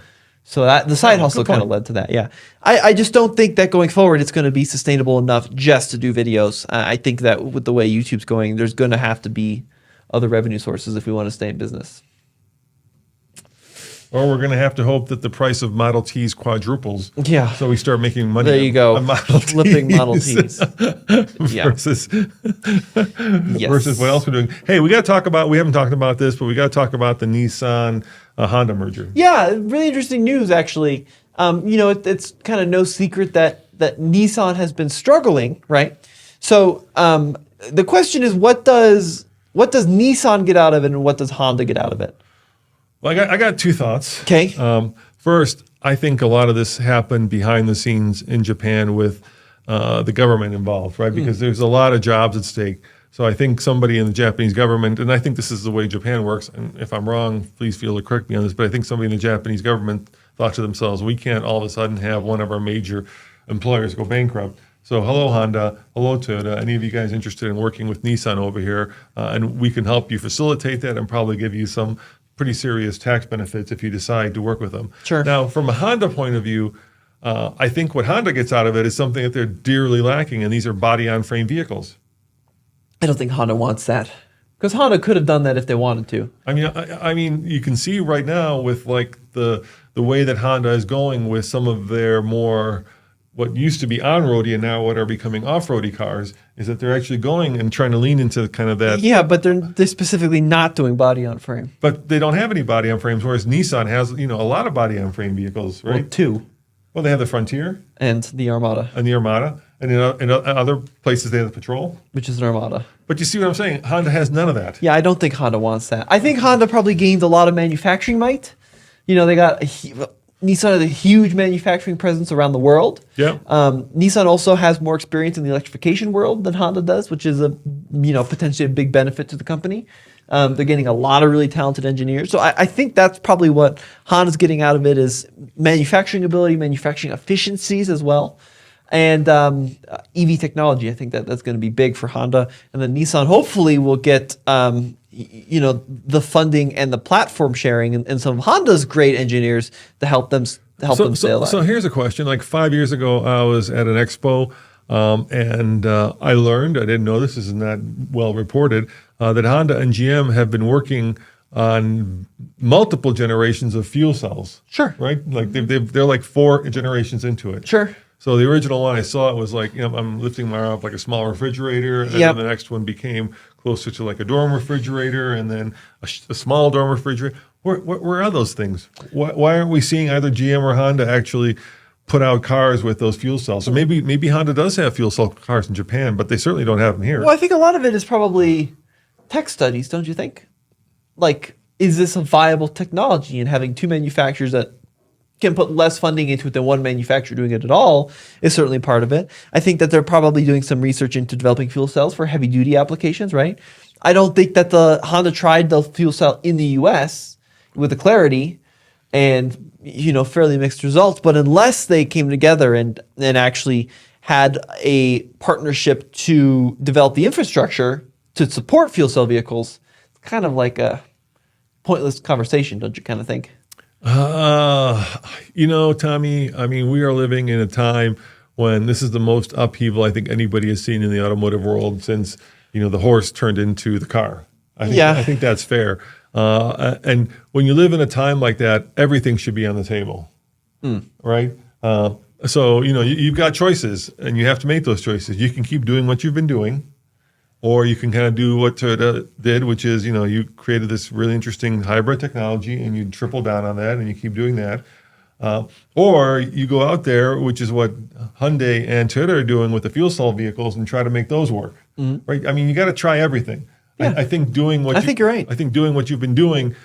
so that the side Yeah, hustle good kind of point. led to that. Yeah, I just don't think that going forward it's going to be sustainable enough just to do videos. I think that with the way YouTube's going, there's going to have to be other revenue sources if we want to stay in business. Or we're going to have to hope that the price of Model Ts quadruples. Yeah. So we start making money. There you go. On Model Flipping Model Ts. Ts. Yeah. versus Yes. versus what else we're doing. Hey, we got to talk about. We haven't talked about this, but we got to talk about the Nissan Honda merger. Yeah, really interesting news, actually. You know, it's kind of no secret that Nissan has been struggling, right? So the question is, what does Nissan get out of it, and what does Honda get out of it? Well, I got 2 thoughts. Okay. First, I think a lot of this happened behind the scenes in Japan with the government involved, right? Because there's a lot of jobs at stake. So I think somebody in the Japanese government, and I think this is the way Japan works, and if I'm wrong, please feel to correct me on this, but I think somebody in the Japanese government thought to themselves, we can't all of a sudden have one of our major employers go bankrupt. So hello, Honda. Hello, Toyota. Any of you guys interested in working with Nissan over here? And we can help you facilitate that and probably give you some pretty serious tax benefits if you decide to work with them. Sure. Now, from a Honda point of view, I think what Honda gets out of it is something that they're dearly lacking, and these are body-on-frame vehicles. I don't think Honda wants that, because Honda could have done that if they wanted to. I mean, you can see right now with like the way that Honda is going with some of their more what used to be on-roady and now what are becoming off-roady cars is that they're actually going and trying to lean into kind of that. Yeah, but they're specifically not doing body on frame. But they don't have any body on frames, whereas Nissan has, you know, a lot of body on frame vehicles, right? Well, 2, Well, they have the Frontier and the Armada, and the Armada, and in other places they have the Patrol. which is an Armada. But you see what I'm saying? Honda has none of that. Yeah, I don't think Honda wants that. I think Honda probably gained a lot of manufacturing might. You know, they got Nissan has a huge manufacturing presence around the world. Yeah. Nissan also has more experience in the electrification world than Honda does, which is potentially a big benefit to the company. They're getting a lot of really talented engineers. So I think that's probably what Honda's getting out of it is manufacturing ability, manufacturing efficiencies as well. And EV technology, I think that's going to be big for Honda. And then Nissan hopefully will get the funding and the platform sharing and some of Honda's great engineers to help them help them stay alive. So here's a question. Like 5 years ago, I was at an expo, and I learned, I didn't know this is not well reported, that Honda and GM have been working on multiple generations of fuel cells. Sure. Right? Like they're like 4 generations into it. Sure. So the original one I saw, it was like, I'm lifting my arm up like a small refrigerator, and then the next one became closer to like a dorm refrigerator, and then a small dorm refrigerator. Where are those things? Why aren't we seeing either GM or Honda actually put out cars with those fuel cells? So maybe Honda does have fuel cell cars in Japan, but they certainly don't have them here. Well, I think a lot of it is probably tech studies, don't you think? Like, is this a viable technology? And having 2 manufacturers that can put less funding into it than one manufacturer doing it at all is certainly part of it. I think that they're probably doing some research into developing fuel cells for heavy duty applications, right? I don't think that the Honda tried the fuel cell in the US with the Clarity and, fairly mixed results. But unless they came together and actually had a partnership to develop the infrastructure to support fuel cell vehicles, it's kind of like a pointless conversation, don't you kind of think? Tommy, I mean, we are living in a time when this is the most upheaval I think anybody has seen in the automotive world since, the horse turned into the car. I think that's fair. And when you live in a time like that, everything should be on the table, right? So, you've got choices and you have to make those choices. You can keep doing what you've been doing, or you can kind of do what Toyota did, which is, you created this really interesting hybrid technology and you triple down on that and you keep doing that. Or you go out there, which is what Hyundai and Toyota are doing with the fuel cell vehicles, and try to make those work, right? I mean, you got to try everything. Yeah. I think doing what you're right. I think doing what you've been doing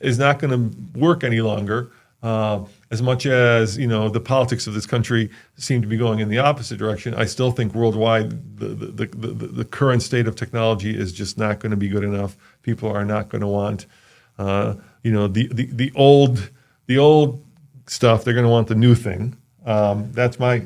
is not going to work any longer. As much as the politics of this country seem to be going in the opposite direction, I still think worldwide the current state of technology is just not going to be good enough. People are not going to want the old stuff. They're going to want the new thing. That's my.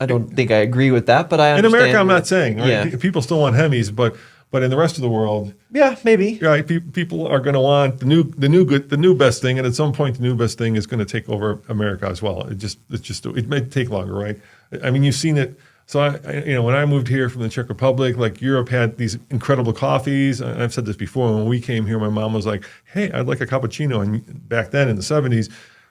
I don't think I agree with that, but I understand. In America, I'm not saying. Right? Yeah. People still want Hemis, but in the rest of the world, yeah, maybe. Right, people are going to want the new best thing, and at some point, the new best thing is going to take over America as well. It may take longer, right? I mean, you've seen it. So when I moved here from the Czech Republic, like Europe had these incredible coffees. I've said this before. When we came here, my mom was like, "Hey, I'd like a cappuccino." And back then in the '70s,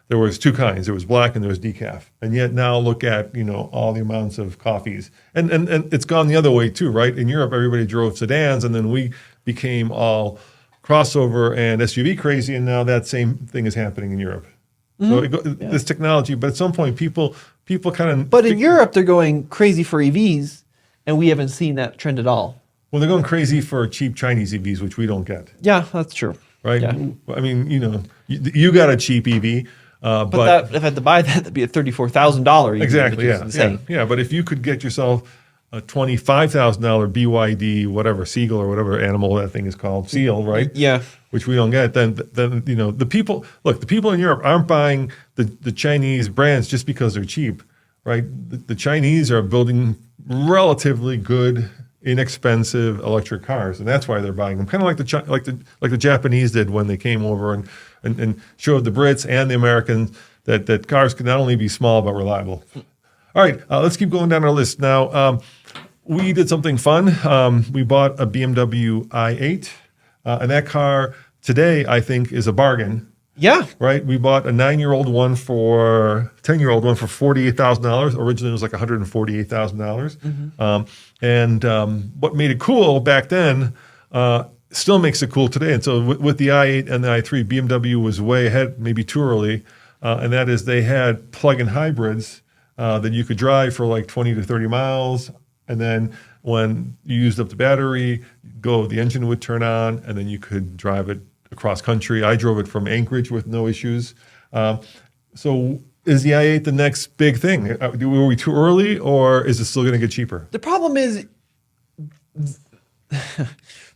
there was 2 kinds. There was black and there was decaf. And yet now look at, all the amounts of coffees. And it's gone the other way too, right? In Europe, everybody drove sedans, and then we became all crossover and SUV crazy, and now that same thing is happening in Europe. So this technology, but at some point people kind of... But in Europe, they're going crazy for EVs, and we haven't seen that trend at all. Well, they're going crazy for cheap Chinese EVs, which we don't get. Yeah, that's true. Right? Yeah. I mean, you got a cheap EV. But that, if I had to buy that'd be a $34,000 EV. Exactly, which is insane. Yeah. But if you could get yourself a $25,000 BYD, whatever, Seagull or whatever animal that thing is called, Seal, right? Yeah. Which we don't get, then the people in Europe aren't buying the Chinese brands just because they're cheap, right? The Chinese are building relatively good, inexpensive electric cars, and that's why they're buying them. Kind of like the Japanese did when they came over and showed the Brits and the Americans that cars can not only be small but reliable. All right, let's keep going down our list. Now, we did something fun. We bought a BMW i8, and that car today, I think, is a bargain. Yeah. Right? We bought a 10-year-old one for $48,000. Originally, it was like $148,000. And what made it cool back then still makes it cool today. And so with the i8 and the i3, BMW was way ahead, maybe too early. And that is they had plug-in hybrids that you could drive for like 20 to 30 miles. And then when you used up the battery, the engine would turn on, and then you could drive it across country. I drove it from Anchorage with no issues. So is the i8 the next big thing? Were we too early, or is it still going to get cheaper? The problem is,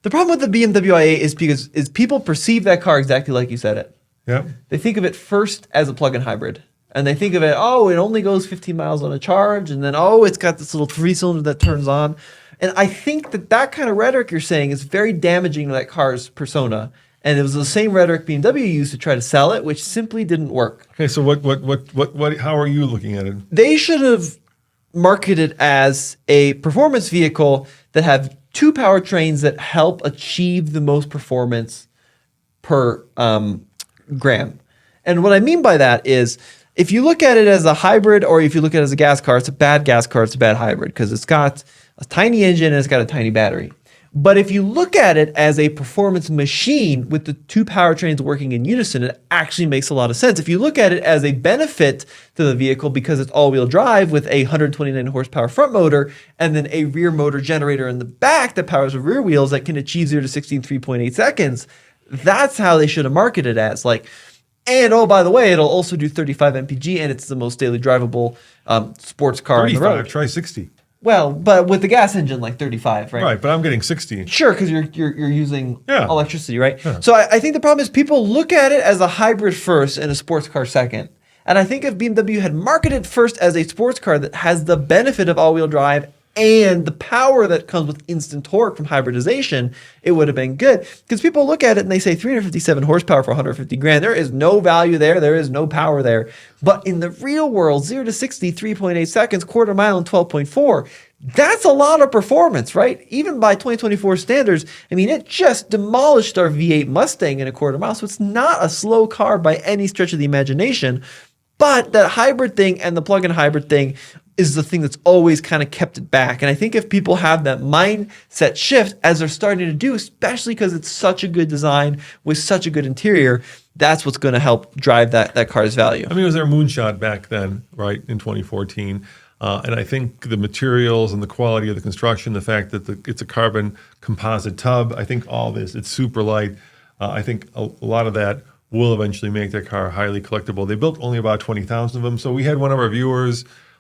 the problem with the BMW i8 is people perceive that car exactly like you said it. Yeah. They think of it first as a plug-in hybrid. And they think of it, it only goes 15 miles on a charge, and then, it's got this little 3-cylinder that turns on. And I think that kind of rhetoric you're saying is very damaging to that car's persona. And it was the same rhetoric BMW used to try to sell it, which simply didn't work. Okay, so what? How are you looking at it? They should have marketed as a performance vehicle that have two powertrains that help achieve the most performance per gram. And what I mean by that is, if you look at it as a hybrid or if you look at it as a gas car, it's a bad gas car, it's a bad hybrid because it's got a tiny engine and it's got a tiny battery. But if you look at it as a performance machine with the two powertrains working in unison, it actually makes a lot of sense. If you look at it as a benefit to the vehicle because it's all-wheel drive with a 129 horsepower front motor and then a rear motor generator in the back that powers the rear wheels that can achieve 0 to 60 in 3.8 seconds, that's how they should have marketed it as. And oh, by the way, it'll also do 35 mpg and it's the most daily drivable sports car on the road. 35, try 60. Well, but with the gas engine, 35, right? Right, but I'm getting 60. Sure, because you're using Yeah. electricity, right? Yeah. So I think the problem is people look at it as a hybrid first and a sports car second. And I think if BMW had marketed first as a sports car that has the benefit of all-wheel drive and the power that comes with instant torque from hybridization, it would have been good. Because people look at it and they say 357 horsepower for 150 grand. There is no value there. There is no power there. But in the real world, 0 to 60, 3.8 seconds, quarter mile in 12.4, that's a lot of performance, right? Even by 2024 standards, I mean, it just demolished our V8 Mustang in a quarter mile. So it's not a slow car by any stretch of the imagination. But that hybrid thing and the plug-in hybrid thing is the thing that's always kind of kept it back. And I think if people have that mindset shift, as they're starting to do, especially because it's such a good design with such a good interior, that's what's going to help drive that car's value. I mean, it was their moonshot back then, right, in 2014. And I think the materials and the quality of the construction, the fact that it's a carbon composite tub, I think all this, it's super light. I think a lot of that will eventually make that car highly collectible. They built only about 20,000 of them. So we had one of our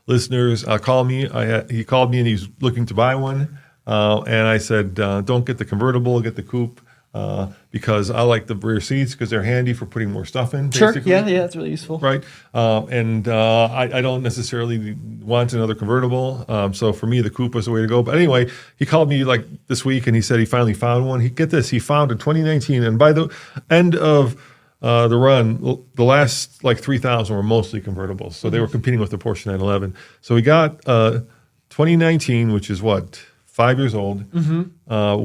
listeners call me. He called me and he was looking to buy one. And I said, don't get the convertible, get the coupe. Because I like the rear seats because they're handy for putting more stuff in. Sure, basically. yeah, it's really useful. Right. I don't necessarily want another convertible. So for me, the coupe was the way to go. But anyway, he called me this week and he said he finally found one. Get this, he found in 2019. And by the end of the run, the last 3,000 were mostly convertibles. So they were competing with the Porsche 911. So we got 2019, which is 5 years old,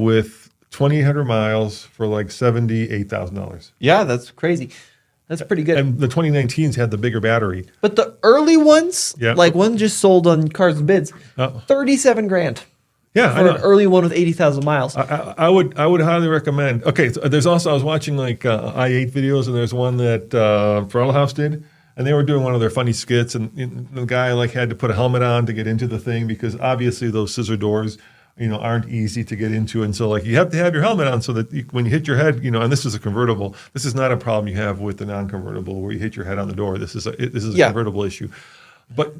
with 2,800 miles for $78,000. Yeah, that's crazy. That's pretty good. And the 2019s had the bigger battery. But the early ones, Yeah. one just sold on Cars and Bids, 37 grand. Yeah, For an early one with 80,000 miles. I would highly recommend. Okay, so there's also, I was watching i8 videos, and there's one that Ferrell House did, and they were doing one of their funny skits, and the guy had to put a helmet on to get into the thing because obviously those scissor doors, aren't easy to get into, and so you have to have your helmet on so that when you hit your head, and this is a convertible. This is not a problem you have with the non-convertible where you hit your head on the door. This is a convertible issue, but.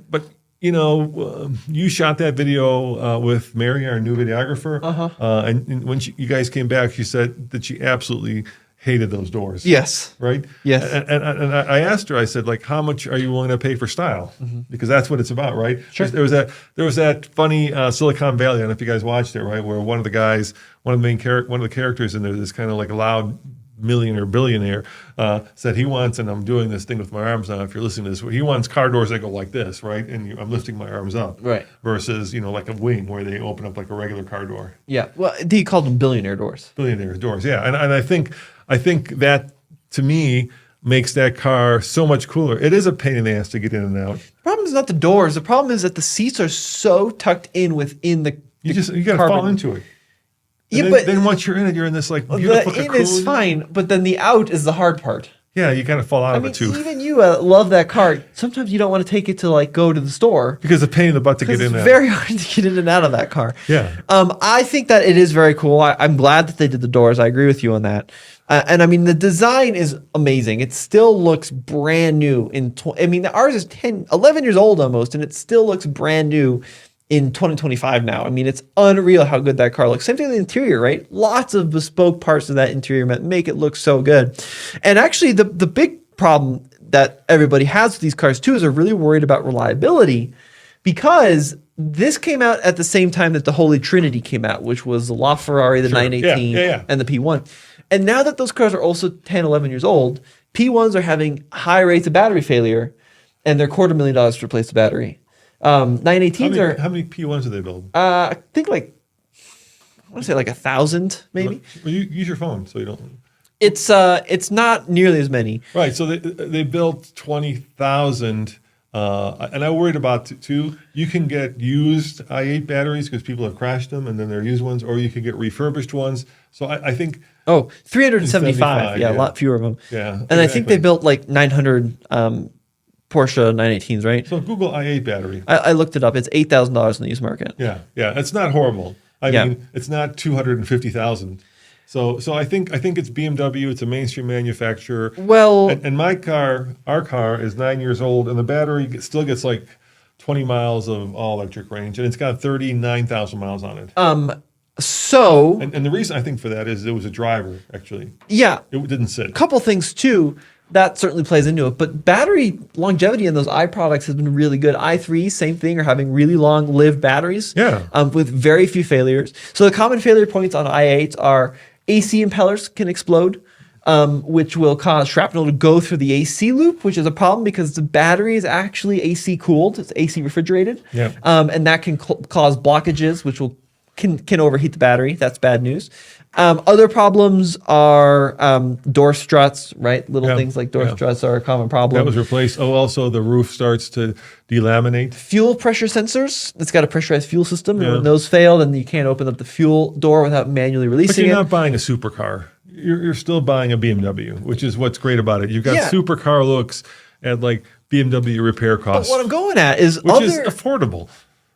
You shot that video with Mary, our new videographer, and when you guys came back, she said that she absolutely hated those doors. Yes. Right? Yes. And I asked her, I said, how much are you willing to pay for style? Because that's what it's about, right? Sure. There was that funny Silicon Valley, I don't know if you guys watched it, right, where one of the characters in there, this kind of loud millionaire, billionaire, said he wants, and I'm doing this thing with my arms now, if you're listening to this, he wants car doors that go like this, right? And I'm lifting my arms up. Right. Versus, like a wing where they open up like a regular car door. Yeah. Well, he called them billionaire doors. Billionaire doors, yeah. And I think that, to me, makes that car so much cooler. It is a pain in the ass to get in and out. The problem is not the doors. The problem is that the seats are so tucked in within the You got to fall into it. Yeah, and but then once you're in it, you're in this beautiful the in cocoon. is fine, but then the out is the hard part. Yeah, you got to fall out of it too. Even you love that car. Sometimes you don't want to take it to go to the store because the pain in the butt to get in. It's very hard to get in and out of that car. Yeah. I think that it is very cool. I'm glad that they did the doors. I agree with you on that. And I mean, the design is amazing. It still looks brand new. Ours is 11 years old almost, and it still looks brand new in 2025 now. I mean, it's unreal how good that car looks. Same thing with the interior, right? Lots of bespoke parts of that interior make it look so good. And actually, the big problem that everybody has with these cars too is they're really worried about reliability because this came out at the same time that the Holy Trinity came out, which was the LaFerrari, the 918, and the P1. And now that those cars are also 10, 11 years old, P1s are having high rates of battery failure, and they're $250,000 to replace the battery. 918s How many P1s do they build? I think like, I want to say like 1,000 maybe. Well, you use your phone, so you don't. It's not nearly as many. Right. So they built 20,000. And I worried about too. You can get used i8 batteries because people have crashed them, and then they're used ones, or you can get refurbished ones. So I think. Oh, 375. Yeah, a lot fewer of them. Yeah. And exactly. I think they built like 900 Porsche 918s, right? So Google i8 battery. I looked it up. It's $8,000 in the used market. Yeah. It's not horrible. I mean, it's not 250,000. So I think it's BMW. It's a mainstream manufacturer. Well, and our car is 9 years old, and the battery still gets like 20 miles of all electric range, and it's got 39,000 miles on it. So and the reason I think for that is it was a driver actually. Yeah, it didn't sit. A couple things too. That certainly plays into it, but battery longevity in those i products has been really good. i3s, same thing, are having really long-lived batteries. Yeah. With very few failures. So the common failure points on i8s are AC impellers can explode, which will cause shrapnel to go through the AC loop, which is a problem because the battery is actually AC cooled. It's AC refrigerated. Yeah. And that can cause blockages, which can overheat the battery. That's bad news. Other problems are door struts, right? Little things like door struts are a common problem. That was replaced. Oh, also the roof starts to delaminate. Fuel pressure sensors. It's got a pressurized fuel system. And when those fail, then you can't open up the fuel door without manually releasing it. But you're not buying a supercar. You're still buying a BMW, which is what's great about it. You've got supercar looks at like BMW repair costs. But what I'm going at is which is affordable.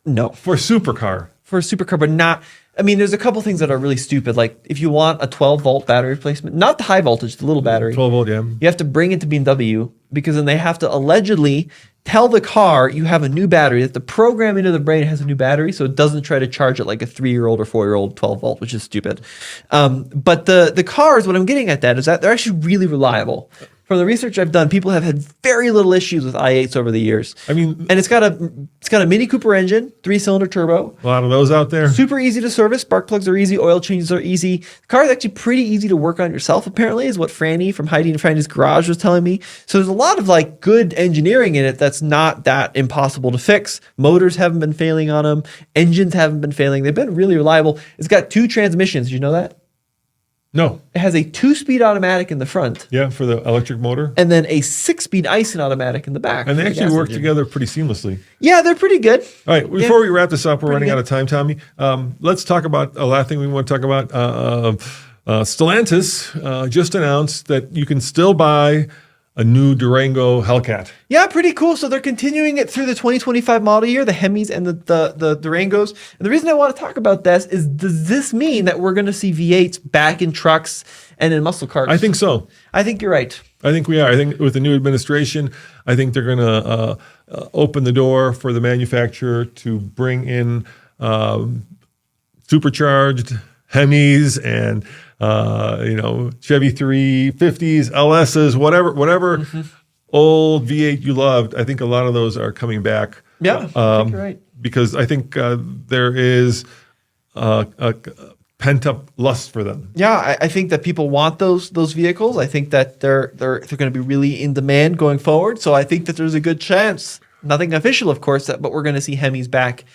No. For a supercar. For a supercar, but not. I mean, there's a couple things that are really stupid. Like if you want a 12-volt battery replacement, not the high voltage, the little battery. 12 volt, yeah. You have to bring it to BMW because then they have to allegedly tell the car you have a new battery, that the program into the brain has a new battery, so it doesn't try to charge it like a 3-year-old or 4-year-old 12 volt, which is stupid. But the cars, what I'm getting at that is that they're actually really reliable. From the research I've done, people have had very little issues with i8s over the years. I mean, and it's got a Mini Cooper engine, 3-cylinder turbo. A lot of those out there. Super easy to service. Spark plugs are easy. Oil changes are easy. The car is actually pretty easy to work on yourself, apparently, is what Franny from Heidi and Franny's Garage was telling me. So there's a lot of like good engineering in it that's not that impossible to fix. Motors haven't been failing on them. Engines haven't been failing. They've been really reliable. It's got 2 transmissions. Did you know that? No. It has a 2-speed automatic in the front. Yeah, for the electric motor. And then a 6-speed Icing automatic in the back. And they actually work together pretty seamlessly. Yeah, they're pretty good. All right, before we wrap this up, we're running out of time, Tommy. Let's talk about a last thing we want to talk about. Stellantis just announced that you can still buy a new Durango Hellcat. Yeah, pretty cool. So they're continuing it through the 2025 model year, the Hemis and the Durangos. And the reason I want to talk about this is, does this mean that we're going to see V8s back in trucks and in muscle cars? I think so. I think you're right. I think we are. I think with the new administration, I think they're going to open the door for the manufacturer to bring in supercharged Hemis and Chevy 350s, LSs, whatever old V8 you loved. I think a lot of those are coming back. Yeah, I think you're right. Because I think there is a pent-up lust for them. Yeah, I think that people want those vehicles. I think that they're going to be really in demand going forward. So I think that there's a good chance, nothing official, of course, but we're going to see Hemis back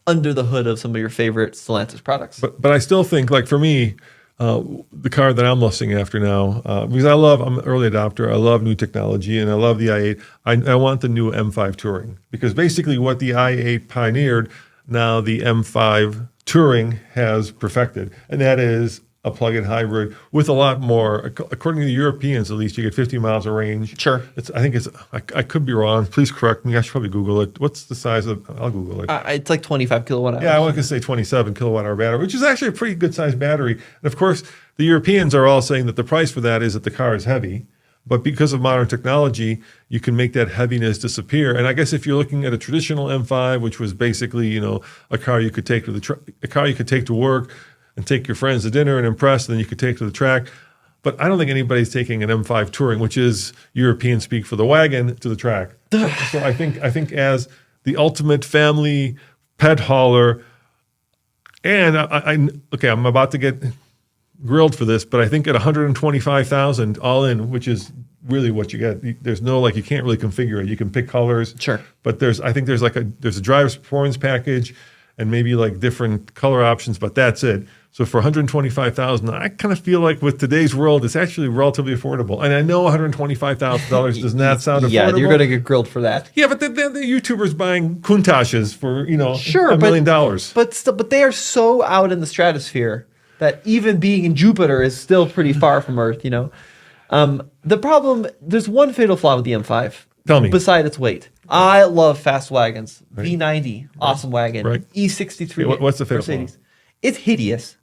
under the hood of some of your favorite Stellantis products. But I still think, like for me, the car that I'm lusting after now, because I'm an early adopter, I love new technology, and I love the i8. I want the new M5 Touring, because basically what the i8 pioneered, now the M5 Touring has perfected, and that is a plug-in hybrid with a lot more. According to the Europeans, at least, you get 50 miles of range. Sure. I could be wrong. Please correct me. I should probably Google it. What's the size of? I'll Google it. It's like 25 kilowatt hours. Yeah, I was going to say 27 kilowatt hour battery, which is actually a pretty good sized battery. And of course, the Europeans are all saying that the price for that is that the car is heavy. But because of modern technology, you can make that heaviness disappear. And I guess if you're looking at a traditional M5, which was basically, a car you could take to work and take your friends to dinner and impress, and then you could take to the track. But I don't think anybody's taking an M5 Touring, which is European speak for the wagon, to the track. So I think as the ultimate family pet hauler, and I'm about to get grilled for this, but I think at 125,000 all in, which is really what you get. There's no you can't really configure it. You can pick colors, Sure, but I think there's a driver's performance package and maybe different color options, but that's it. So for 125,000, I kind of feel like with today's world, it's actually relatively affordable. And I know $125,000 does not sound affordable. Yeah, you're going to get grilled for that. Yeah, but the YouTubers buying Countach's for Sure, $1 million. But they are so out in the stratosphere that even being in Jupiter is still pretty far from Earth. The problem, there's one fatal flaw with the M5. Tell me. Beside its weight. I love fast wagons. Right. V90, awesome wagon. Right. E63. Okay, what's the fatal Mercedes. flaw? It's hideous.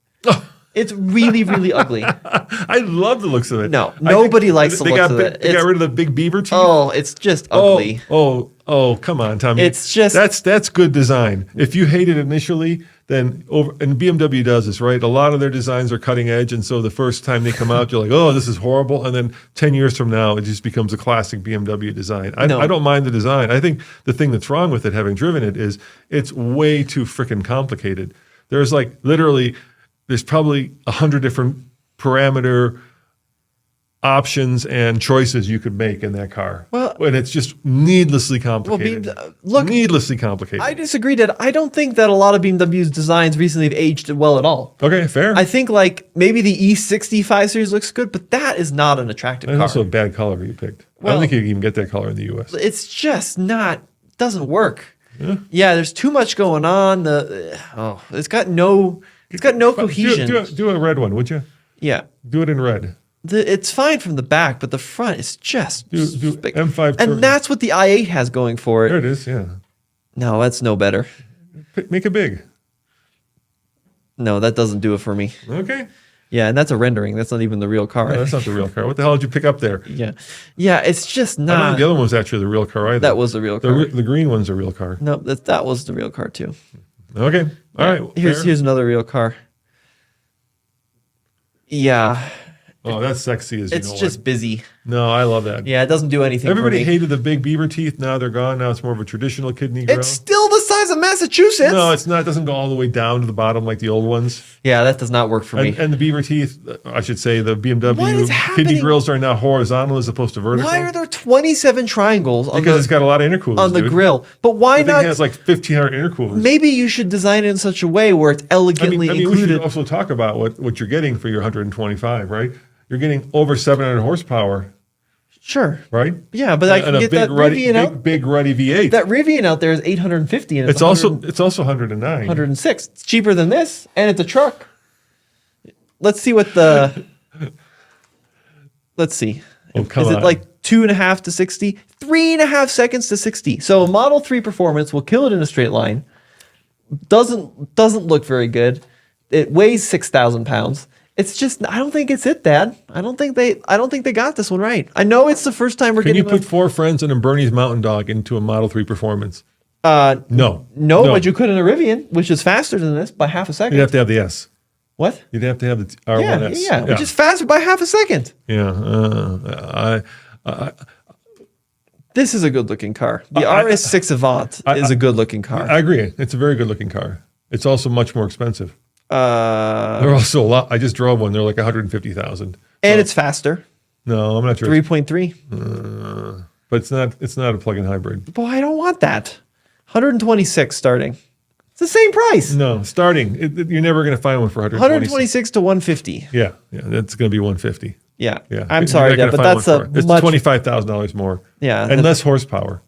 It's really, really ugly. I love the looks of it. No, nobody likes the looks of it. They got rid of the big beaver teeth. Oh, it's just ugly. Oh, come on, Tommy. It's just that's good design. If you hate it initially, then and BMW does this, right? A lot of their designs are cutting edge, and so the first time they come out, you're like, oh, this is horrible, and then 10 years from now, it just becomes a classic BMW design. I don't mind the design. I think the thing that's wrong with it, having driven it, is it's way too freaking complicated. There's literally. There's probably 100 different parameter options and choices you could make in that car. Well, and it's just needlessly complicated. Needlessly complicated. I disagree, Dad. I don't think that a lot of BMW's designs recently have aged well at all. Okay, fair. I think maybe the E65 series looks good, but that is not an attractive car. And also a bad color you picked. I don't think you can even get that color in the U.S. It's just doesn't work. Yeah, there's too much going on. It's got no cohesion. Do a red one, would you? Yeah. Do it in red. It's fine from the back, but the front is just do big. M5 Touring. And that's what the i8 has going for it. There it is, yeah. No, that's no better. Make it big. No, that doesn't do it for me. Okay. Yeah, and that's a rendering. That's not even the real car. No, that's not the real car. What the hell did you pick up there? Yeah, it's just I don't not. think the other one was actually the real car either. That was the real car. The green one's a real car. No, that was the real car too. Okay. All right. Here's another real car. Yeah. Oh, that's sexy as It's just busy. No, I love that. Yeah, it doesn't do anything Everybody for me. hated the big beaver teeth. Now they're gone. Now it's more of a traditional kidney grill. It's still the size of Massachusetts. No, it's not. It doesn't go all the way down to the bottom like the old ones. Yeah, that does not work for me. And the beaver teeth, I should say, the What BMW is kidney happening? grills are now horizontal as opposed to vertical. Why are there 27 triangles Because it's got a lot of intercoolers on the dude. grill? But why The not? thing has 1,500 intercoolers. Maybe you should design it in such a way where it's elegantly I mean, we should included. also talk about what you're getting for your 125, right? You're getting over 700 horsepower, Sure. right? Yeah, but I And can a get big, that ruddy, Rivian out. big ruddy V8. That Rivian out there is 850, and it's also 109. 106. It's cheaper than this, and it's a truck. Let's see what the. Let's see. Oh, come is it on. 2.5 to 60? 3.5 seconds to 60. So a Model 3 Performance will kill it in a straight line. Doesn't look very good. It weighs 6,000 pounds. It's just I don't think it's it, Dad. I don't think they got this one right. I know it's the first time we're Can you getting. put 4 friends and a Bernie's Mountain Dog into a Model 3 Performance? No, but you could in a Rivian, which is faster than this by half a second. You'd have to have the S. What? You'd have to have the R1S. Yeah, which is faster by half a second. Yeah. This is a good-looking car. The RS6 Avant is a good-looking car. I agree. It's a very good looking car. It's also much more expensive. Uh, They're also a lot. I just drove one. They're like 150,000. and it's faster. No, I'm not sure. 3.3. But it's not a plug-in hybrid. Boy, I don't want that. 126 starting. It's the same price. No, starting. You're never going to find one for 126 to 150. Yeah, that's going to be 150. Yeah. Yeah, I'm You're sorry, not Dad, gonna but find that's one a for it. It's much. $25,000 more. Yeah, and less horsepower.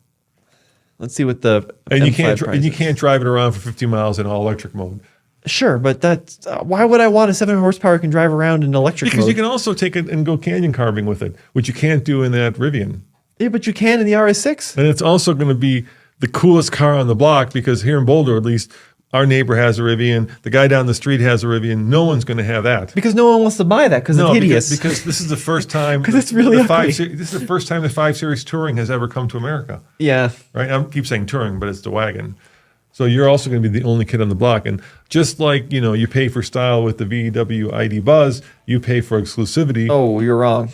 Let's see what the And you M5 can't drive it around for 50 miles in all electric mode. Sure, but that's why would I want a 700 horsepower can drive around in electric Because mode? you can also take it and go canyon carving with it, which you can't do in that Rivian. Yeah, but you can in the RS6. And it's also going to be the coolest car on the block because here in Boulder, at least, our neighbor has a Rivian. The guy down the street has a Rivian. No one's going to have that. Because no one wants to buy that because it's hideous. Because this is the first time. 'Cause it's really ugly. This is the first time the 5 Series Touring has ever come to America. Yeah. Right? I keep saying Touring, but it's the wagon. So you're also going to be the only kid on the block. And just like, you pay for style with the VW ID Buzz, you pay for exclusivity. Oh, you're wrong.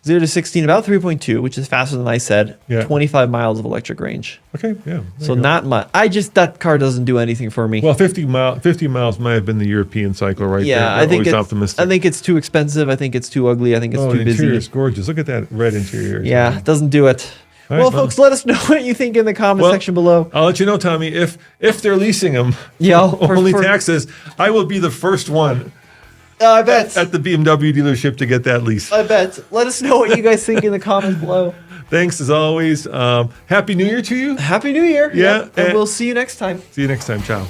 0 to 16 about 3.2, which is faster than I said. Yeah. 25 miles of electric range. Okay, yeah. So not much. That car doesn't do anything for me. Well, 50 miles might have been the European cycle right there. yeah, They're I think always it's optimistic. I think it's too expensive. I think it's too ugly. I think it's Oh, too the busy. interior is gorgeous. Look at that red interior. Yeah, it doesn't do it. All right, Well, well. folks, let us know what you think in the comment section below. I'll let you know, Tommy, if they're leasing them, Yeah, only taxes, I will be the first one I bet. at the BMW dealership to get that lease. I bet. Let us know what you guys think in the comments below. Thanks as always. Happy New Year to you. Happy New Year. Yeah, Yep, and we'll see you next time. See you next time. Ciao.